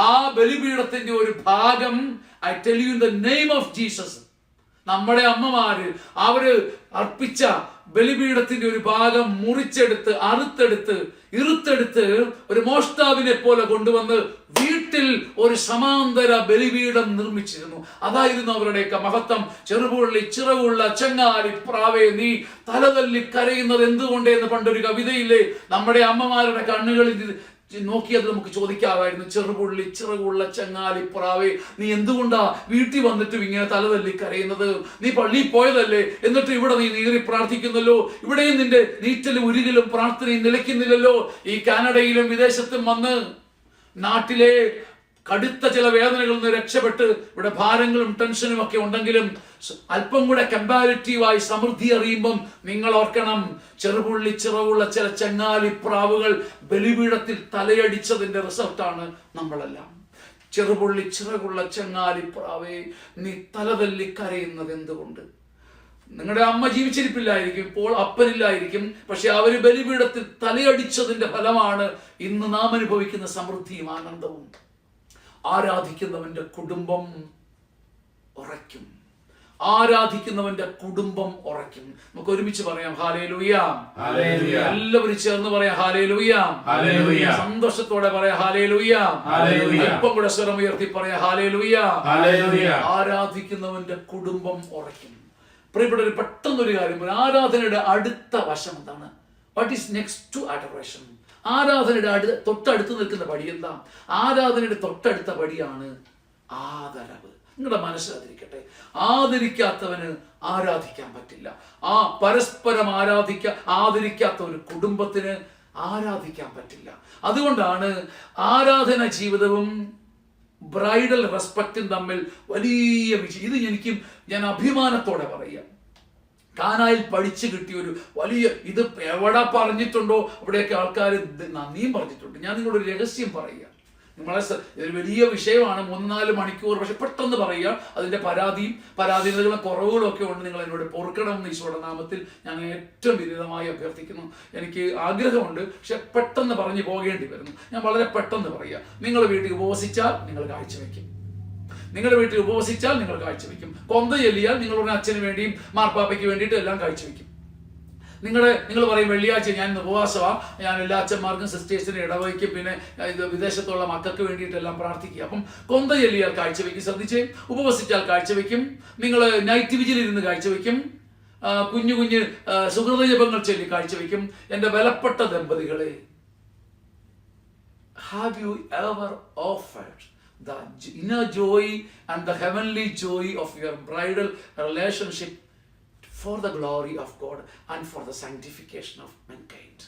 Speaker 1: ആ ബലിപീഠത്തിന്റെ ഒരു ഭാഗം, I tell you in the name of Jesus, നമ്മുടെ അമ്മമാര് അവര് അർപ്പിച്ച ബലിപീഠത്തിന്റെ ഒരു ഭാഗം മുറിച്ചെടുത്ത്, ഇറുത്തെടുത്ത് ഒരു മോഷ്ടാവിനെ പോലെ കൊണ്ടുവന്ന് വീട്ടിൽ ഒരു സമാന്തര ബലിപീഠം നിർമ്മിച്ചിരുന്നു. അതായിരുന്നു അവരുടെയൊക്കെ മഹത്വം. ചെറുപുള്ളി ചിറവുള്ള ചങ്ങാലി പ്രാവേ നീ തലതല്ലി കരയുന്നത് എന്തുകൊണ്ടേന്ന് പണ്ടൊരു കവിതയില്ലേ? നമ്മുടെ അമ്മമാരുടെ കണ്ണുകളിൽ നോക്കിയത് നമുക്ക് ചോദിക്കാമായിരുന്നു. ചെറുപുള്ളി ചിറകുള്ള ചങ്ങാലി പ്രാവേ നീ എന്തുകൊണ്ടാ വീട്ടിൽ വന്നിട്ടും ഇങ്ങനെ തലതല്ലി കരയുന്നത്? നീ പള്ളിയിൽ പോയതല്ലേ, എന്നിട്ട് ഇവിടെ നീ നീറി പ്രാർത്ഥിക്കുന്നല്ലോ. ഇവിടെയും നിന്റെ നീറ്റലും ഉരുകലും പ്രാർത്ഥനയും നിലയ്ക്കുന്നില്ലല്ലോ. ഈ കാനഡയിലും വിദേശത്തും വന്ന് നാട്ടിലെ കടുത്ത ചില വേദനകളിൽ നിന്ന് രക്ഷപ്പെട്ട് ഇവിടെ ഭാരങ്ങളും ടെൻഷനും ഒക്കെ ഉണ്ടെങ്കിലും അല്പം കൂടെ കമ്പാരിറ്റീവായി സമൃദ്ധി അറിയുമ്പം നിങ്ങൾ ഓർക്കണം, ചെറുപുള്ളി ചിറവുള്ള ചില ചെങ്ങാലിപ്രാവുകൾ ബലിപീഠത്തിൽ തലയടിച്ചതിന്റെ റിസൾട്ടാണ് നമ്മളെല്ലാം. ചെറുപുള്ളി ചിറകുള്ള ചെങ്ങാലിപ്രാവേ, നീ തലതല്ലി കരയുന്നത് എന്തുകൊണ്ട്? നിങ്ങളുടെ അമ്മ ജീവിച്ചിരിപ്പില്ലായിരിക്കും, ഇപ്പോൾ അപ്പനില്ലായിരിക്കും, പക്ഷെ അവര് ബലിപീഠത്തിൽ തലയടിച്ചതിന്റെ ഫലമാണ് ഇന്ന് നാം അനുഭവിക്കുന്ന സമൃദ്ധിയും ആനന്ദവും. ആരാധിക്കുന്നവന്റെ കുടുംബം ഉറയ്ക്കും. ആരാധിക്കുന്നവന്റെ കുടുംബം ഉറയ്ക്കും. നമുക്ക് ഒരുമിച്ച് പറയാം ഹല്ലേലൂയ. എല്ലാവരും ചേർന്ന് പറയാം ഹല്ലേലൂയ. സന്തോഷത്തോടെ പറയാം ഹല്ലേലൂയ. അല്പം കൂടെ സ്വരം ഉയർത്തി പറയാം ഹല്ലേലൂയ. ആരാധിക്കുന്നവന്റെ കുടുംബം ഉറയ്ക്കും. പ്രിയപ്പെട്ടവർ, പെട്ടെന്നൊരു കാര്യം പറയാം. ആരാധനയുടെ അടുത്ത വശം എന്താണ്? What is next to adoration? ആരാധനയുടെ തൊട്ടടുത്ത് നിൽക്കുന്ന പടി എന്താ? ആരാധനയുടെ തൊട്ടടുത്ത പടിയാണ് ആദരവ്. നിങ്ങളുടെ മനസ്സിലാതിരിക്കട്ടെ, ആദരിക്കാത്തവന് ആരാധിക്കാൻ പറ്റില്ല. പരസ്പരം ആദരിക്കാത്ത ഒരു കുടുംബത്തിന് ആരാധിക്കാൻ പറ്റില്ല. അതുകൊണ്ടാണ് ആരാധന ജീവിതവും ബ്രൈഡൽ റെസ്പെക്റ്റും തമ്മിൽ വലിയ വിജയം. ഇത് ഞാൻ അഭിമാനത്തോടെ പറയാം. കാനായിൽ പഠിച്ചു കിട്ടിയ ഒരു വലിയ, ഇത് എവിടെ പറഞ്ഞിട്ടുണ്ടോ അവിടെയൊക്കെ ആൾക്കാർ നന്ദിയും പറഞ്ഞിട്ടുണ്ട്. ഞാൻ നിങ്ങളൊരു രഹസ്യം പറയുക. ഇതൊരു വലിയ വിഷയമാണ്, 3-4 മണിക്കൂർ, പക്ഷെ പെട്ടെന്ന് പറയുക. അതിന്റെ പരാധീനതകളും കുറവുകളും ഒക്കെ ഉണ്ട്. നിങ്ങൾ എന്നോട് പൊറുക്കണമെന്ന് ഈശോയുടെ നാമത്തിൽ ഞാൻ ഏറ്റവും വിനീതമായി അഭ്യർത്ഥിക്കുന്നു. എനിക്ക് ആഗ്രഹമുണ്ട്, പക്ഷെ പെട്ടെന്ന് പറഞ്ഞു പോകേണ്ടി വരുന്നു. ഞാൻ വളരെ പെട്ടെന്ന് പറയുക. നിങ്ങൾ വീട്ടിൽ ഉപവസിച്ചാൽ നിങ്ങൾ കാഴ്ചവെക്കും. നിങ്ങളുടെ വീട്ടിൽ ഉപവസിച്ചാൽ നിങ്ങൾ കാഴ്ചവെക്കും. കൊന്ത ചൊല്ലിയാൽ നിങ്ങളുടെ അച്ഛന് വേണ്ടിയും മാർപ്പാപ്പയ്ക്ക് വേണ്ടിയിട്ടും എല്ലാം കാഴ്ചവെക്കും. നിങ്ങൾ പറയും വെള്ളിയാഴ്ച ഞാൻ ഉപവാസമാ, ഞാൻ എല്ലാ അച്ഛന്മാർക്കും സിസ്റ്റേഴ്സിനും ഇടവയ്ക്കും, പിന്നെ വിദേശത്തുള്ള മക്കൾക്ക് വേണ്ടിയിട്ടെല്ലാം പ്രാർത്ഥിക്കുക. അപ്പം കൊന്ത ചൊല്ലിയാൽ കാഴ്ചവെക്കും. ശ്രദ്ധിച്ചേ, ഉപവസിച്ചാൽ കാഴ്ചവെക്കും. നിങ്ങൾ നൈറ്റ് വിജിലിരുന്ന് കാഴ്ചവെക്കും. കുഞ്ഞു സുഹൃത ജപങ്ങൾ ചൊല്ലി കാഴ്ചവെക്കും. എൻ്റെ വിലപ്പെട്ട ദമ്പതികളെ, have you ever offered the inner joy and the heavenly joy of your bridal relationship for the glory of God and for the sanctification of mankind?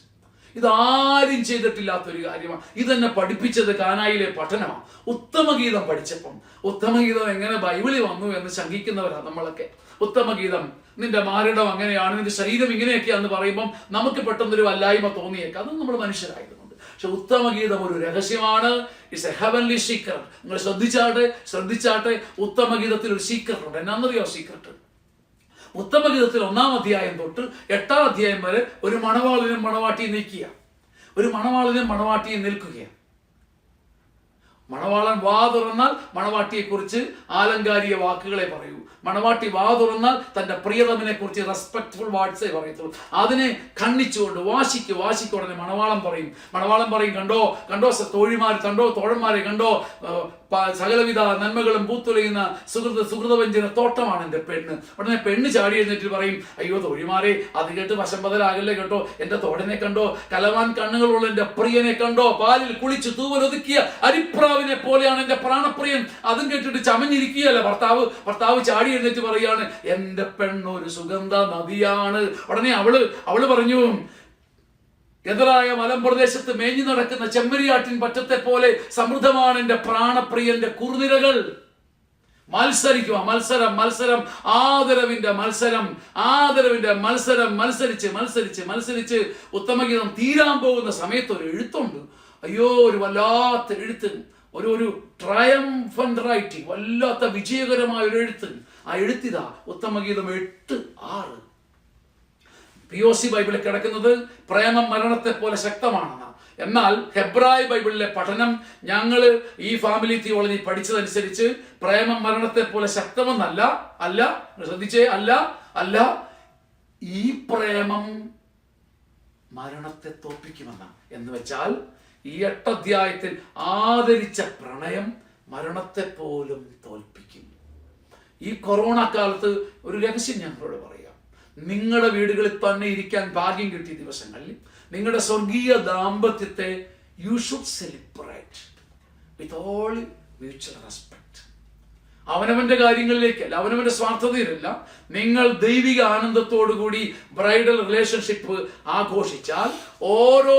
Speaker 1: ഇതാരും ചെയ്തിട്ടില്ലാത്തൊരു കാര്യമാണ്. ഇതെന്നെ പഠിപ്പിച്ചത് കാനായിലെ പഠനമാണ്. ഉത്തമഗീതം പഠിച്ചപ്പം, ഉത്തമഗീതം എങ്ങനെ ബൈബിളിൽ വന്നു എന്ന് ശങ്കിക്കുന്നവരാണ് നമ്മളൊക്കെ. ഉത്തമഗീതം, നിന്റെ മാരടം അങ്ങനെയാണ്, നിന്റെ ശരീരം ഇങ്ങനെയൊക്കെയാന്ന് പറയുമ്പം നമുക്ക് പെട്ടെന്നൊരു വല്ലായ്മ തോന്നിയേക്കാം. അത് നമ്മൾ മനുഷ്യരായിരുന്നു. പക്ഷെ ഉത്തമഗീതം ഒരു രഹസ്യമാണ്. It's a heavenly secret. നിങ്ങൾ ശ്രദ്ധിച്ചാട്ടെ ഉത്തമഗീതത്തിൽ ഒരു സീക്രട്ട് ഉണ്ട്. എന്നാന്നറിയോ സീക്രട്ട്? ഉത്തമഗീതത്തിൽ 1-ാം അധ്യായം തൊട്ട് 8-ാം അധ്യായം വരെ ഒരു മണവാളനും മണവാട്ടിയും നിൽക്കുകയാണ്. മണവാളൻ വാ തുറന്നാൽ മണവാട്ടിയെ കുറിച്ച് ആലങ്കാരിക വാക്കുകളെ പറയൂ. മണവാട്ടി വാ തുറന്നാൽ തന്റെ പ്രിയതമനെ കുറിച്ച് റെസ്പെക്ട്ഫുൾ വാർഡ്സേ പറയത്തുള്ളൂ. അതിനെ ഖണ്ഡിച്ചുകൊണ്ട് വാശിക്കോടെ മണവാളൻ പറയും കണ്ടോ തോഴന്മാരെ കണ്ടോ, സകലവിധ നന്മകളും പൂത്തുലയുന്ന സുഹൃതവ്യഞ്ജന തോട്ടമാണ് എൻ്റെ പെണ്ണ്. ഉടനെ പെണ്ണ് ചാടി എഴുന്നേറ്റ് പറയും, അയ്യോ തോഴിമാരെ, അത് കേട്ട് വശംബദരാകല്ലേ കേട്ടോ, എൻ്റെ തോടനെ കണ്ടോ, കലവാൻ കണ്ണുകളുള്ള എൻ്റെ പ്രിയനെ കണ്ടോ, പാലിൽ കുളിച്ച് തൂവലൊതുക്കിയ അരിപ്രാവിനെ പോലെയാണ് എൻ്റെ പ്രാണപ്രിയൻ. അതും കേട്ടിട്ട് ചമഞ്ഞിരിക്കുകയല്ല ഭർത്താവ് ചാടി എഴുന്നേറ്റ് പറയാണ്, എൻ്റെ പെണ്ണൊരു സുഗന്ധ നദിയാണ്. ഉടനെ അവള് പറഞ്ഞു, എതിരായ മലമ്പ്രദേശത്ത് മേഞ്ഞു നടക്കുന്ന ചെമ്മരിയാട്ടിൻ പറ്റത്തെ പോലെ സമൃദ്ധമാണ് എൻ്റെ പ്രാണപ്രിയന്റെ കുറുനിരകൾ. മത്സരം, ആദരവിന്റെ മത്സരം മത്സരിച്ച് ഉത്തമഗീതം തീരാൻ പോകുന്ന സമയത്ത് ഒരു എഴുത്തുണ്ട്. അയ്യോ, ഒരു വല്ലാത്ത എഴുത്ത്, ഒരു ട്രയംഫന്റ് റൈറ്റിംഗ്, വല്ലാത്ത വിജയകരമായ ഒരു എഴുത്ത്. ആ എഴുത്തിതാ ഉത്തമഗീതം 8:6. POC ബൈബിളിൽ കിടക്കുന്നത് പ്രേമം മരണത്തെ പോലെ ശക്തമാണെന്ന്. എന്നാൽ ഹെബ്രായ ബൈബിളിലെ പഠനം, ഞങ്ങൾ ഈ ഫാമിലി തിയോളജി പഠിച്ചതനുസരിച്ച് പ്രേമം മരണത്തെ പോലെ ശക്തമെന്നല്ല, ശ്രദ്ധിച്ചേ, അല്ല, ഈ പ്രേമം മരണത്തെ തോൽപ്പിക്കുമെന്നാണ്. എന്ന് വെച്ചാൽ ഈ 8 അധ്യായത്തിൽ ആദരിച്ച പ്രണയം മരണത്തെ പോലും തോൽപ്പിക്കും. ഈ കൊറോണ കാലത്ത് ഒരു രഹസ്യം ഞങ്ങളോട് പറയാം. നിങ്ങളുടെ വീടുകളിൽ തന്നെ ഇരിക്കാൻ ഭാഗ്യം കിട്ടിയ ദിവസങ്ങളിൽ നിങ്ങളുടെ സ്വർഗീയ ദാമ്പത്യത്തെ you should celebrate with all mutual respect. അവനവന്റെ കാര്യങ്ങളിലേക്കല്ല, അവനവന്റെ സ്വാർത്ഥതയിലല്ല. നിങ്ങൾ ദൈവിക ആനന്ദത്തോടുകൂടി ബ്രൈഡൽ റിലേഷൻഷിപ്പ് ആഘോഷിച്ചാൽ ഓരോ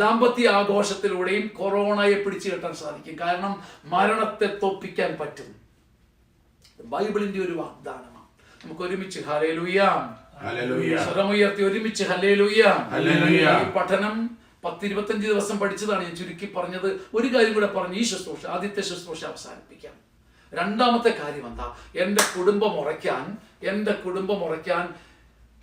Speaker 1: ദാമ്പത്യ ആഘോഷത്തിലൂടെയും കൊറോണയെ പിടിച്ചു കെട്ടാൻ സാധിക്കും. കാരണം മരണത്തെ തോൽപ്പിക്കാൻ പറ്റും. ബൈബിളിന്റെ ഒരു വാഗ്ദാനമാണ്. നമുക്ക് ഒരുമിച്ച് ഹല്ലേലൂയ, സ്വരമുയർത്തി ഒരുമിച്ച് ഹല്ലേലൂയ. ഈ പഠനം 10-25 ദിവസം പഠിച്ചതാണ് ഞാൻ ചുരുക്കി പറഞ്ഞത്. ഒരു കാര്യം കൂടെ പറഞ്ഞ് ഈ ശുശ്രൂഷ, ആദ്യത്തെ ശുശ്രൂഷ അവസാനിപ്പിക്കാം. രണ്ടാമത്തെ കാര്യം എന്താ? എൻ്റെ കുടുംബം ഉറയ്ക്കാൻ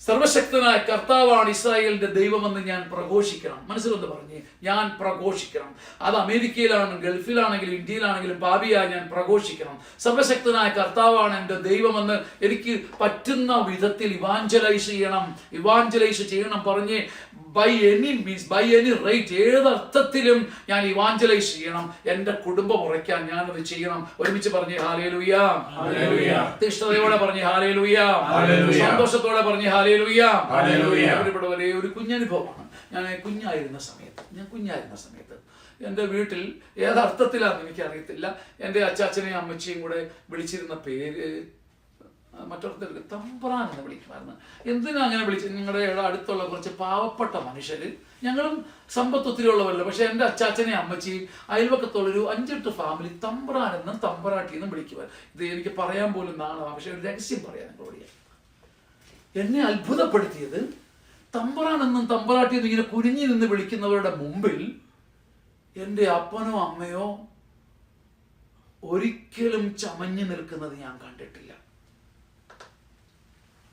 Speaker 1: സർവശക്തനായ കർത്താവാണ് ഇസ്രായേലിന്റെ ദൈവമെന്ന് ഞാൻ പ്രഘോഷിക്കണം. മനസ്സിലൊന്ന് പറഞ്ഞ്, ഞാൻ പ്രഘോഷിക്കണം. അത് അമേരിക്കയിലാണെങ്കിലും ഗൾഫിലാണെങ്കിലും ഇന്ത്യയിലാണെങ്കിലും പാപിയായി ഞാൻ പ്രഘോഷിക്കണം. സർവശക്തനായ കർത്താവാണ് എൻ്റെ ദൈവമെന്ന് എനിക്ക് പറ്റുന്ന വിധത്തിൽ ഇവാഞ്ചലൈസ് ചെയ്യണം പറഞ്ഞ് by any means, by any rate, ഏതർത്ഥത്തിലും ഞാൻ ഇവാഞ്ചലൈസ് ചെയ്യണം. എൻ്റെ കുടുംബം ഉറയ്ക്കാൻ ഞാനത് ചെയ്യണം. ഒരുമിച്ച് പറഞ്ഞ് ഹല്ലേലൂയ, തീഷ്ണതയോടെ പറഞ്ഞ് ഹല്ലേലൂയ, സന്തോഷത്തോടെ പറഞ്ഞ് ഹല്ലേലൂയ. ഒരു കുഞ്ഞനുഭവമാണ്. ഞാൻ കുഞ്ഞായിരുന്ന സമയത്ത് എൻ്റെ വീട്ടിൽ, ഏതർത്ഥത്തിലാണെന്ന് എനിക്കറിയത്തില്ല, എൻ്റെ അച്ചാച്ചനെയും അമ്മച്ചിയും കൂടെ വിളിച്ചിരുന്ന പേര് മറ്റൊരുത്തർക്ക് തമ്പ്രാൻ എന്ന് വിളിക്കുമായിരുന്നു. എന്തിനാ അങ്ങനെ വിളിച്ചത്? നിങ്ങളുടെ അടുത്തുള്ള കുറച്ച് പാവപ്പെട്ട മനുഷ്യർ, ഞങ്ങളും സമ്പത്ത് ഒത്തിരി ഉള്ളവരല്ല, പക്ഷെ എൻ്റെ അച്ചാച്ചനെയും അമ്മച്ചിയും അയൽവക്കത്തുള്ളൊരു 5-8 ഫാമിലി തമ്പ്രാൻ എന്നും തമ്പ്രാട്ടി എന്നും വിളിക്കുമായിരുന്നു. ഇത് എനിക്ക് പറയാൻ പോലും നാളാണ്, പക്ഷെ ഒരു രഹസ്യം പറയാൻ നിങ്ങളോട്. എന്നെ അത്ഭുതപ്പെടുത്തിയത്, തമ്പ്രാനെന്നും തമ്പ്രാട്ടിയെന്നും ഇങ്ങനെ കുനിഞ്ഞു നിന്ന് വിളിക്കുന്നവരുടെ മുമ്പിൽ എൻ്റെ അപ്പനോ അമ്മയോ ഒരിക്കലും ചമഞ്ഞു നിൽക്കുന്നത് ഞാൻ കണ്ടിട്ടില്ല.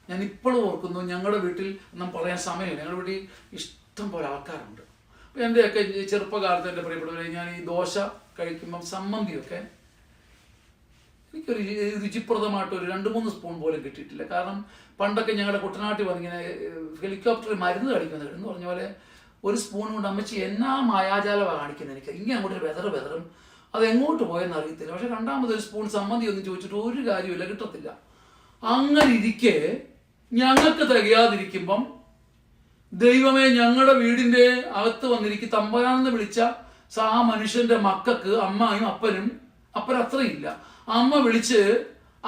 Speaker 1: ഞാൻ ഇപ്പോഴും ഓർക്കുന്നു, ഞങ്ങളുടെ വീട്ടിൽ ഒന്നും പറയാൻ സമയമില്ല, ഞങ്ങളുടെ വീട്ടിൽ ഇഷ്ടം പോലെ ആൾക്കാരുണ്ട്. അപ്പോൾ എൻ്റെയൊക്കെ ചെറുപ്പകാലത്ത് എൻ്റെ പ്രിയപ്പെട്ടവരെ, ഞാൻ ഈ ദോശ കഴിക്കുമ്പം സമ്മന്തിയൊക്കെ എനിക്കൊരു രുചിപ്രദമായിട്ട് ഒരു 2-3 സ്പൂൺ പോലും കിട്ടിയിട്ടില്ല. കാരണം പണ്ടൊക്കെ ഞങ്ങളുടെ കുട്ടനാട്ടിൽ വന്നിങ്ങനെ ഹെലികോപ്റ്ററിൽ മരുന്ന് കഴിക്കുന്നത് എന്ന് പറഞ്ഞ പോലെ ഒരു സ്പൂൺ കൊണ്ട് അമ്മച്ചി എന്നാ മായാജാലമാണ് കാണിക്കുന്നത്. എനിക്ക് ഇങ്ങനെ അങ്ങോട്ട് വെതറും അത് എങ്ങോട്ട് പോയെന്ന് അറിയത്തില്ല. പക്ഷെ രണ്ടാമതൊരു സ്പൂൺ സമ്മന്തി ഒന്നും ചോദിച്ചിട്ട് ഒരു കാര്യമില്ല, കിട്ടത്തില്ല. അങ്ങനെ ഇരിക്കെ ഞങ്ങൾക്ക് തികയാതിരിക്കുമ്പം, ദൈവമേ, ഞങ്ങളുടെ വീടിൻ്റെ അകത്ത് വന്നിരിക്കും തമ്പരാനെന്ന് വിളിച്ച ആ മനുഷ്യന്റെ മക്കൾക്ക് അമ്മയും അപ്പനും അത്രയില്ല, അമ്മ വിളിച്ച്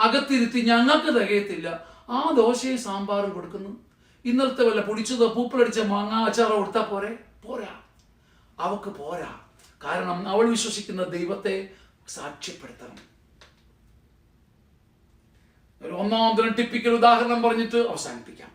Speaker 1: അകത്തിരുത്തി ഞങ്ങൾക്ക് തികയത്തില്ല. ആ ദോശയും സാമ്പാറും കൊടുക്കുന്നു. ഇന്നലത്തെ വല്ല പൊടിച്ചതോ പൂപ്പലടിച്ച മാങ്ങ അച്ചാറോ കൊടുത്താൽ പോരാ. അവക്ക് പോരാ. കാരണം അവൾ വിശ്വസിക്കുന്ന ദൈവത്തെ സാക്ഷ്യപ്പെടുത്തണം. ഒരു ഒന്നാം ടിപ്പിക്കൽ ഉദാഹരണം പറഞ്ഞിട്ട് അവസാനിപ്പിക്കാം.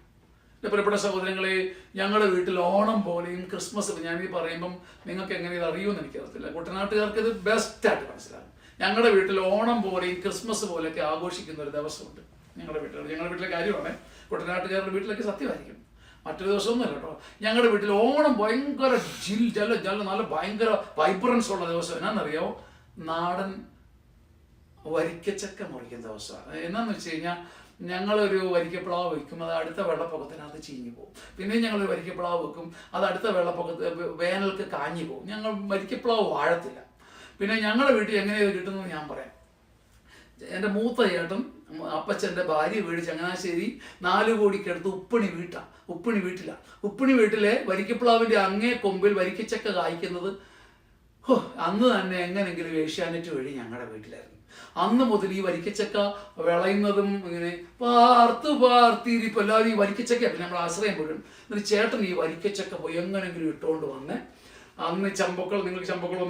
Speaker 1: എൻ്റെ പ്രിയപ്പെട്ട സഹോദരങ്ങളെ, ഞങ്ങളുടെ വീട്ടിൽ ഓണം പോലെയും ക്രിസ്മസ്, ഞാനീ പറയുമ്പം നിങ്ങൾക്ക് എങ്ങനെ ഇത് അറിയുമെന്ന് എനിക്കറിയത്തില്ല, കുട്ടനാട്ടുകാർക്ക് ഇത് ബെസ്റ്റായിട്ട് മനസ്സിലാകും. ഞങ്ങളുടെ വീട്ടിൽ ഓണം പോലെയും ക്രിസ്മസ് പോലെയൊക്കെ ആഘോഷിക്കുന്ന ഒരു ദിവസമുണ്ട് ഞങ്ങളുടെ വീട്ടിലെ കാര്യമാണ്. കുട്ടനാട്ടുകാരുടെ വീട്ടിലൊക്കെ സത്യമായിരിക്കും, മറ്റൊരു ദിവസമൊന്നുമല്ല കേട്ടോ. ഞങ്ങളുടെ വീട്ടിൽ ഓണം ഭയങ്കര നല്ല ഭയങ്കര വൈബ്രൻസ് ഉള്ള ദിവസം എന്നാന്നറിയാമോ? നാടൻ വരിക്കച്ചക്ക മുറിക്കുന്ന ദിവസമാണ്. എന്നാന്ന് വെച്ച് കഴിഞ്ഞാൽ, ഞങ്ങളൊരു വരിക്കപ്ലാവ് വയ്ക്കും, അത് അടുത്ത വെള്ളപ്പൊക്കത്തിനകത്ത് ചീഞ്ഞു പോകും. പിന്നെയും ഞങ്ങളൊരു വരിക്കപ്ലാവ് വെക്കും, അത് അടുത്ത വേനൽക്ക് കാഞ്ഞു പോകും. ഞങ്ങൾ വരിക്കപ്ലാവ് വാഴത്തില്ല. പിന്നെ ഞങ്ങളുടെ വീട്ടിൽ എങ്ങനെയത് കിട്ടുന്നത് ഞാൻ പറയാം. എൻ്റെ മൂത്ത ചേട്ടൻ അപ്പച്ചൻ്റെ ഭാര്യ വീട് ചങ്ങനാശ്ശേരി 4 കോടിക്കടുത്ത് ഉപ്പിണി വീട്ടിലെ വരിക്കപ്ലാവിൻ്റെ അങ്ങേ കൊമ്പിൽ വരിക്കച്ചക്ക കായ്ക്കുന്നത് അന്ന് തന്നെ എങ്ങനെങ്കിലും ഏഷ്യാനെറ്റ് വഴി ഞങ്ങളുടെ വീട്ടിലായിരുന്നു. അന്ന് മുതൽ ഈ വരിക്കച്ചക്ക വിളയുന്നതും ഇങ്ങനെ പാർത്തിരിപ്പം എല്ലാവരും ഈ വരിക്കച്ചക്ക നമ്മൾ ആശ്രയം പോലും. എന്നിട്ട് ചേട്ടൻ ഈ വരിക്കച്ചക്ക പോയി എങ്ങനെങ്കിലും ഇട്ടുകൊണ്ട് വന്ന്, അന്ന്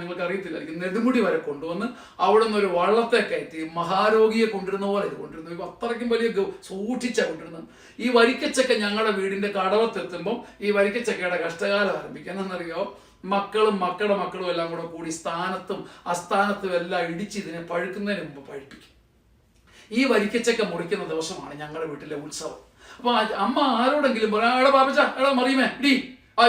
Speaker 1: നിങ്ങൾക്ക് അറിയത്തില്ല, നെടുമുടി വരെ കൊണ്ടുവന്ന് അവിടെ നിന്ന് ഒരു വള്ളത്തെ കയറ്റി മഹാരോഗിയെ കൊണ്ടിരുന്ന പോലെ ഇത് കൊണ്ടിരുന്നു. അത്രയ്ക്കും വലിയ സൂക്ഷിച്ചാണ് കൊണ്ടിരുന്നത്. ഈ വരിക്കച്ചക്ക ഞങ്ങളുടെ വീടിന്റെ കടവത്തെത്തുമ്പം ഈ വരിക്കച്ചക്കയുടെ കഷ്ടകാലം ആരംഭിക്കുക. എന്നറിയോ? മക്കളുടെ മക്കളും എല്ലാം കൂടി സ്ഥാനത്തും അസ്ഥാനത്തും എല്ലാം ഇടിച്ച് ഇതിനെ പഴുക്കുന്നതിന് മുമ്പ് പഴുപ്പിക്കും. ഈ വരിക്കച്ചക്ക മുറിക്കുന്ന ദിവസമാണ് ഞങ്ങളുടെ വീട്ടിലെ ഉത്സവം. അപ്പൊ അമ്മ ആരോടെങ്കിലും പറയാം, എടാ പാപ്പച്ച, എടാ മറിയുമേ ഇടി,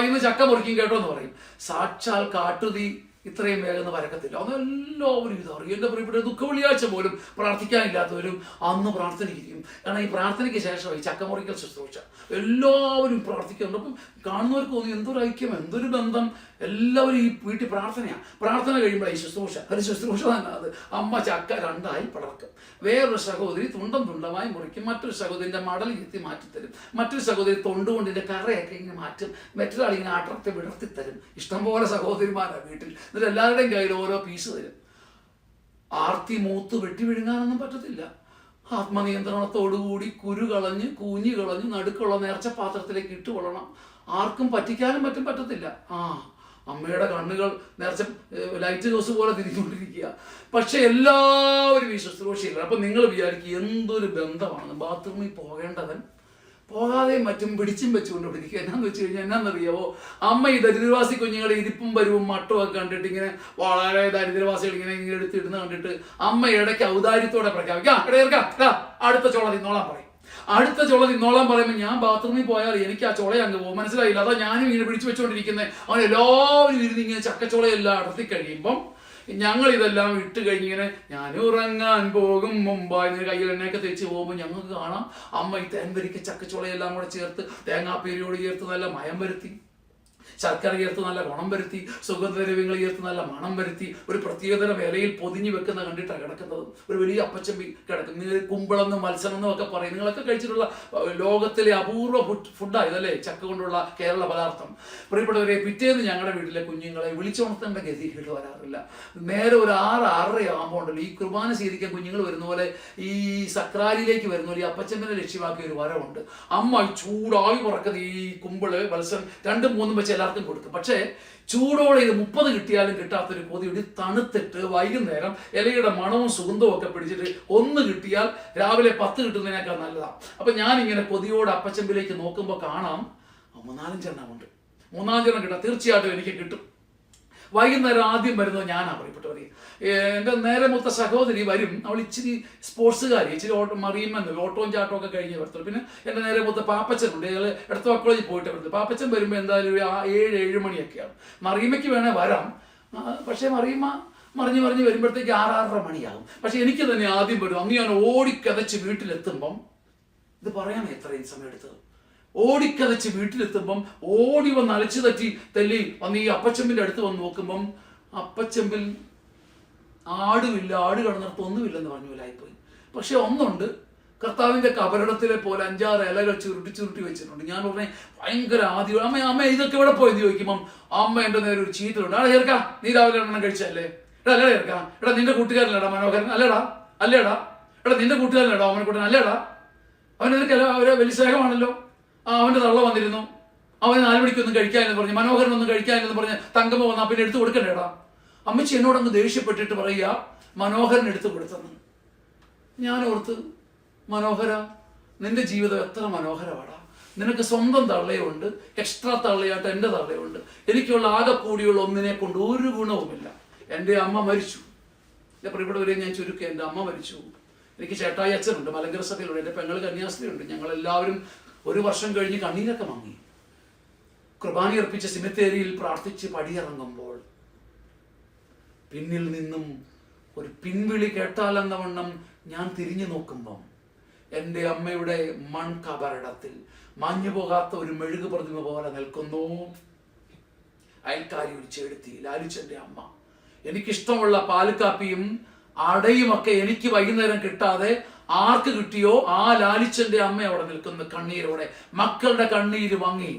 Speaker 1: ഇന്ന് ചക്ക മുറിക്കും കേട്ടോ എന്ന് പറയും. സാക്ഷാൽ കാട്ടുതീ ഇത്രയും വേഗം വരക്കത്തില്ല. അതെല്ലാവരും ഇതറിയും. എൻ്റെ പ്രിയപ്പെട്ട ദുഃഖ വെള്ളിയാഴ്ച പോലും പ്രാർത്ഥിക്കാനില്ലാത്തവരും അന്ന് പ്രാർത്ഥനയ്ക്കിരിക്കും. കാരണം ഈ പ്രാർത്ഥനയ്ക്ക് ശേഷം ഈ ചക്കമുറിക്കൽ ശുശ്രൂഷ എല്ലാവരും പ്രാർത്ഥിക്കുന്നുണ്ട്. അപ്പം കാണുന്നവർക്ക് തോന്നി എന്തൊരു ഐക്യം, എന്തൊരു ബന്ധം. എല്ലാവരും ഈ വീട്ടിൽ പ്രാർത്ഥന കഴിയുമ്പോൾ ഈ ശുശ്രൂഷ തന്നെ. അത് അമ്മ ചക്ക 2ആയി പടർക്കും. വേറൊരു സഹോദരി തുണ്ടമായി മുറിക്കും. മറ്റൊരു സഹോദരിൻ്റെ മടൽ ഇരുത്തി മാറ്റിത്തരും. മറ്റൊരു സഹോദരി തൊണ്ടുകൊണ്ടിൻ്റെ കറയൊക്കെ ഇങ്ങനെ മാറ്റും. മറ്റൊരാൾ ഇങ്ങനെ അടർത്തി വിടർത്തിത്തരും. ഇഷ്ടംപോലെ സഹോദരിമാരാണ് വീട്ടിൽ. എന്നിട്ട് എല്ലാവരുടെയും കയ്യിൽ ഓരോ പീസ് തരും. ആർത്തി മൂത്ത് വെട്ടി വിഴുങ്ങാനൊന്നും പറ്റത്തില്ല. ആത്മനിയന്ത്രണത്തോടുകൂടി കുരു കളഞ്ഞ് കൂഞ്ഞി കളഞ്ഞ് നടുക്കുള്ള നേർച്ച പാത്രത്തിലേക്ക് ഇട്ടുകൊള്ളണം. ആർക്കും പറ്റിക്കാനും പറ്റത്തില്ല. അമ്മയുടെ കണ്ണുകൾ നേർച്ച ലൈറ്റ് ഹൗസ് പോലെ തിരിഞ്ഞുകൊണ്ടിരിക്കുക. പക്ഷെ എല്ലാവരും ഈ ശുശ്രൂഷയില്ല. അപ്പം നിങ്ങൾ വിചാരിക്കുക എന്തൊരു ബന്ധമാണ്. ബാത്റൂമിൽ പോകേണ്ടവൻ പോകാതെയും മറ്റും പിടിച്ചും വെച്ചുകൊണ്ടിരിക്കുക. എന്നാന്ന് വെച്ച് കഴിഞ്ഞാൽ എന്നാന്നറിയാവോ, അമ്മ ഈ ദരിദ്രവാസി കുഞ്ഞുങ്ങളുടെ ഇരിപ്പും പരുവും മട്ടും ഒക്കെ കണ്ടിട്ട് ഇങ്ങനെ വളരെ ദരിദ്രവാസികൾ ഇങ്ങനെ എടുത്തിടുന്ന കണ്ടിട്ട് അമ്മ ഇടയ്ക്ക് ഔദാര്യത്തോടെ പ്രഖ്യാപിക്കാം, അടുത്ത ചോള തിന്നോളാൻ പറയും. അടുത്ത ചോള തിന്നോളാൻ പറയുമ്പോൾ ഞാൻ ബാത്റൂമിൽ പോയാൽ എനിക്ക് ആ ചോള അങ്ങ് പോകും. മനസ്സിലായില്ല? അതാ ഞാനും ഇങ്ങനെ പിടിച്ചു വെച്ചുകൊണ്ടിരിക്കുന്നത്. അവൻ എല്ലാവരും ഇരുന്ന് ഇങ്ങനെ ചക്കച്ചോളയെല്ലാം അടർത്തി കഴിയുമ്പം ഞങ്ങൾ ഇതെല്ലാം ഇട്ട് കഴിഞ്ഞിങ്ങനെ ഞാൻ ഉറങ്ങാൻ പോകും മുമ്പായി കയ്യിൽ എണ്ണയൊക്കെ തേച്ച് പോകുമ്പോൾ ഞങ്ങൾക്ക് കാണാം അമ്മ ഈ തേൻവരിക്ക ചക്കച്ചോളയെല്ലാം കൂടെ ചേർത്ത് തേങ്ങാപ്പേരിയോട് ചേർത്ത് നല്ല മയം വരുത്തി, ശർക്കര ചേർത്ത് നല്ല ഗുണം വരുത്തി, സുഗന്ധദ്രവ്യങ്ങൾ ചേർത്ത് നല്ല മണം വരുത്തി, ഒരു പ്രത്യേകതരം ഇലയിൽ പൊതിഞ്ഞു വെക്കുന്ന കണ്ടിട്ടാണ് കിടക്കുന്നത്. ഒരു വലിയ അപ്പച്ചമ്പി കിടക്കും. നിങ്ങൾ കുമ്പളെന്നും മത്സ്യമെന്നും ഒക്കെ പറയും. നിങ്ങളൊക്കെ കഴിച്ചിട്ടുള്ള ലോകത്തിലെ അപൂർവ ഫുഡാണ് ഇതല്ലേ, ചക്ക കൊണ്ടുള്ള കേരള പദാർത്ഥം. പ്രിയപ്പെട്ടവരെ, പിറ്റേന്ന് ഞങ്ങളുടെ വീട്ടിലെ കുഞ്ഞുങ്ങളെ വിളിച്ചുണർത്തേണ്ട ഗതികേട് വരാറില്ല. നേരെ ഒരു 6-6:30 ആകുമ്പോൾ ഉണ്ടല്ലോ ഈ കുർബാന സ്വീകരിക്കാൻ കുഞ്ഞുങ്ങൾ വരുന്ന പോലെ ഈ സക്രാരിയിലേക്ക് വരുന്ന പോലെ ഈ അപ്പച്ചമ്പനെ ലക്ഷ്യമാക്കിയ ഒരു വരവുണ്ട്. അമ്മ ചൂടായി പറക്കുന്ന ഈ കുമ്പിള് മത്സ്യം 2-3 വെച്ച് എല്ലാവർക്കും കൊടുക്കും. പക്ഷേ ചൂടോടെ ഇത് 30 കിട്ടിയാലും കിട്ടാത്തൊരു കൊതിയോട് തണുത്തിട്ട് വൈകുന്നേരം ഇലയുടെ മണവും സുഗന്ധവും ഒക്കെ പിടിച്ചിട്ട് 1 കിട്ടിയാൽ രാവിലെ 10 കിട്ടുന്നതിനേക്കാൾ നല്ലതാണ്. അപ്പൊ ഞാനിങ്ങനെ കൊതിയോടെ അപ്പച്ചമ്പിലേക്ക് നോക്കുമ്പോൾ കാണാം 3-4 എണ്ണമുണ്ട്. 3-5 കിട്ടാം, തീർച്ചയായിട്ടും എനിക്ക് കിട്ടും. വൈകുന്നേരം ആദ്യം വരുന്നത് ഞാനാണ്. പ്രിയപ്പെട്ടവരെ, എൻ്റെ നേരെ മൂത്ത സഹോദരി വരും. അവൾ ഇച്ചിരി സ്പോർട്സുകാരി, ഇച്ചിരി മറിയുമെന്ന് ഓട്ടവും ചാട്ടവും ഒക്കെ കഴിഞ്ഞ് വരത്തുള്ളൂ. പിന്നെ എൻ്റെ നേരെ മൂത്ത പാപ്പച്ചനുണ്ട്. ഞങ്ങൾ എടത്വ കോളേജിൽ പോയിട്ട് വരത്തുള്ളൂ. പാപ്പച്ചൻ വരുമ്പോൾ എന്തായാലും ഒരു 7-7 മണിയൊക്കെയാണ്. മറിയമ്മയ്ക്ക് വേണേൽ വരാം. പക്ഷേ മറിയമ്മ മറിഞ്ഞ് വരുമ്പോഴത്തേക്ക് 6-6:30 മണിയാകും. പക്ഷെ എനിക്ക് തന്നെ ആദ്യം വരും. അന്ന് ഞാൻ ഓടിക്കതച്ച് വീട്ടിലെത്തുമ്പം, ഇത് പറയാൻ എത്രയും സമയം എടുത്തത്, ഓടിക്കതച്ച് വീട്ടിലെത്തുമ്പം ഓടി വന്ന് അലച്ചു തല്ലി വന്ന് ഈ അപ്പച്ചമ്പിൻ്റെ അടുത്ത് വന്ന് നോക്കുമ്പം അപ്പച്ചമ്പിൽ ആടുമില്ല, ആട് കിടന്നിടത്ത് ഒന്നുമില്ലെന്ന് പറഞ്ഞ പോലെ ആയിപ്പോയി. പക്ഷെ ഒന്നുണ്ട്, കർത്താവിൻ്റെ കബറിടത്തിലെ പോലെ 5-6 ഇലകൾ ചുരുട്ടി വെച്ചിട്ടുണ്ട്. ഞാൻ പറഞ്ഞേ ഭയങ്കര ആദ്യം അമ്മ ഇതൊക്കെ ഇവിടെ പോയെന്ന് ചോദിക്കുമ്പം അമ്മ എൻ്റെ നേരെ ഒരു ചീത്തലുണ്ട്. ചേർക്കാം, നീ രാവിലെ എണ്ണം കഴിച്ചല്ലേ? അല്ലേ ചേർക്കാം, നിന്റെ കൂട്ടുകാരനടാ മനോഹരൻ, അല്ലേടാ നിന്റെ കൂട്ടുകാരനടാ അവനെക്കൂട്ടൻ, അല്ലേടാ അവനെനിക്ക് അവരെ വലിയ സ്നേഹമാണല്ലോ. അവൻ്റെ തള്ള വന്നിരുന്നു, അവന് 4 മണിക്കൊന്നും കഴിക്കാനെന്ന് പറഞ്ഞ്, മനോഹരനൊന്നും കഴിക്കാനെന്ന് പറഞ്ഞ് തങ്കമ്മ വന്നാൽ പിന്നെ എടുത്തു കൊടുക്കണ്ടേടാ. അമ്മച്ചി എന്നോടങ്ങ് ദേഷ്യപ്പെട്ടിട്ട് പറയുക മനോഹരൻ എടുത്തു കൊടുത്തെന്ന്. ഞാൻ ഓർത്ത്, മനോഹര, നിന്റെ ജീവിതം എത്ര മനോഹരമാടാ. നിനക്ക് സ്വന്തം തള്ളയുണ്ട്, എക്സ്ട്രാ തള്ളയായിട്ട് എൻ്റെ തള്ളയുണ്ട്. എനിക്കുള്ള ആകെ കൂടിയുള്ള ഒന്നിനെ കൊണ്ട് ഒരു ഗുണവുമില്ല. എൻ്റെ അമ്മ മരിച്ചു. എൻ്റെ പ്രിയപ്പെട്ടവരെ ഞാൻ ചുരുക്കി, എൻ്റെ അമ്മ മരിച്ചു. എനിക്ക് ചേട്ടായി അച്ഛനുണ്ട്, മലങ്കര സഭയിലുണ്ട്, എൻ്റെ പെങ്ങൾ കന്യാസ്ത്രീയുണ്ട്. ഞങ്ങളെല്ലാവരും 1 വർഷം കഴിഞ്ഞ് കണ്ണീരൊക്കെ മങ്ങി. കുർബാന അർപ്പിച്ച സിമിത്തേരിയിൽ പ്രാർത്ഥിച്ച് പടിയിറങ്ങുമ്പോൾ പിന്നിൽ നിന്നും ഒരു പിൻവിളി കേട്ടാലെന്ന വണ്ണം ഞാൻ തിരിഞ്ഞു നോക്കുമ്പം എൻ്റെ അമ്മയുടെ മൺകബറിടത്തിൽ മാഞ്ഞു പോകാത്ത ഒരു മെഴുകു പ്രതിമ പോലെ നിൽക്കുന്നു അയൽക്കാരി ഒരു ചെടുത്തി ലാലിച്ചൻ്റെ അമ്മ. എനിക്കിഷ്ടമുള്ള പാൽക്കാപ്പിയും അടയുമൊക്കെ എനിക്ക് വൈകുന്നേരം കിട്ടാതെ ആർക്ക് കിട്ടിയോ ആ ലാലിച്ചന്റെ അമ്മ അവിടെ നിൽക്കുന്ന കണ്ണീരോടെ, മക്കളുടെ കണ്ണീര് മങ്ങി.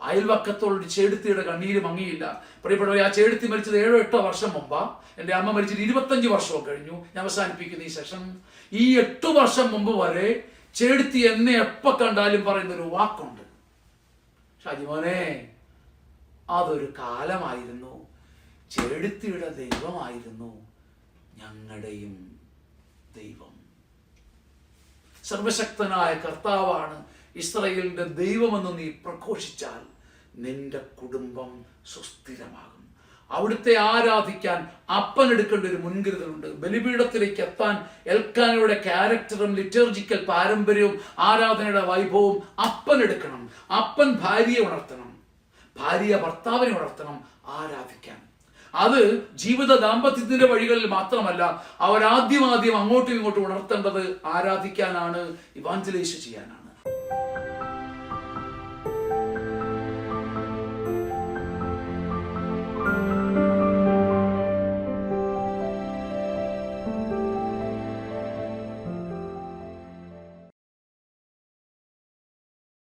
Speaker 1: അയൽവക്കത്തോട് ചെടുത്തിയുടെ കണ്ണീര് മങ്ങിയില്ല. പ്രിയപ്പെട്ടവരെ, ആ ചെടുത്തി മരിച്ചത് 7-8 വർഷം മുമ്പാ. എൻ്റെ അമ്മ മരിച്ചിട്ട് 25 വർഷവും കഴിഞ്ഞു. ഞാൻ അവസാനിപ്പിക്കുന്ന ഈ സെഷൻ, ഈ 8 വർഷം മുമ്പ് വരെ ചെടുത്തി എന്നെ എപ്പോൾ കണ്ടാലും പറയുന്നൊരു വാക്കുണ്ട്, ഷാജിമോനെ അതൊരു കാലമായിരുന്നു, ചെടുത്തിയുടെ ദൈവമായിരുന്നു ഞങ്ങളുടെയും ദൈവം. സർവശക്തനായ കർത്താവാണ് ഇസ്രായേലിന്റെ ദൈവമെന്ന് നീ പ്രഘോഷിച്ചാൽ നിന്റെ കുടുംബം സുസ്ഥിരമാകും. അവിടുത്തെ ആരാധിക്കാൻ അപ്പൻ എടുക്കേണ്ട ഒരു മുൻകരുതലുണ്ട്. ബലിപീഠത്തിലേക്ക് എത്താൻ എൽക്കാനയുടെ ക്യാരക്ടറും ലിറ്റർജിക്കൽ പാരമ്പര്യവും ആരാധനയുടെ വൈഭവവും അപ്പൻ എടുക്കണം. അപ്പൻ ഭാര്യയെ ഉണർത്തണം, ഭാര്യ ഭർത്താവിനെ ഉണർത്തണം ആരാധിക്കാൻ. അത് ജീവിത ദാമ്പത്യത്തിന്റെ വഴികളിൽ മാത്രമല്ല, അവരാദ്യം അങ്ങോട്ടും ഇങ്ങോട്ടും ഉണർത്തേണ്ടത് ആരാധിക്കാനാണ്, ഇവാഞ്ചലൈസ് ചെയ്യാനാണ്.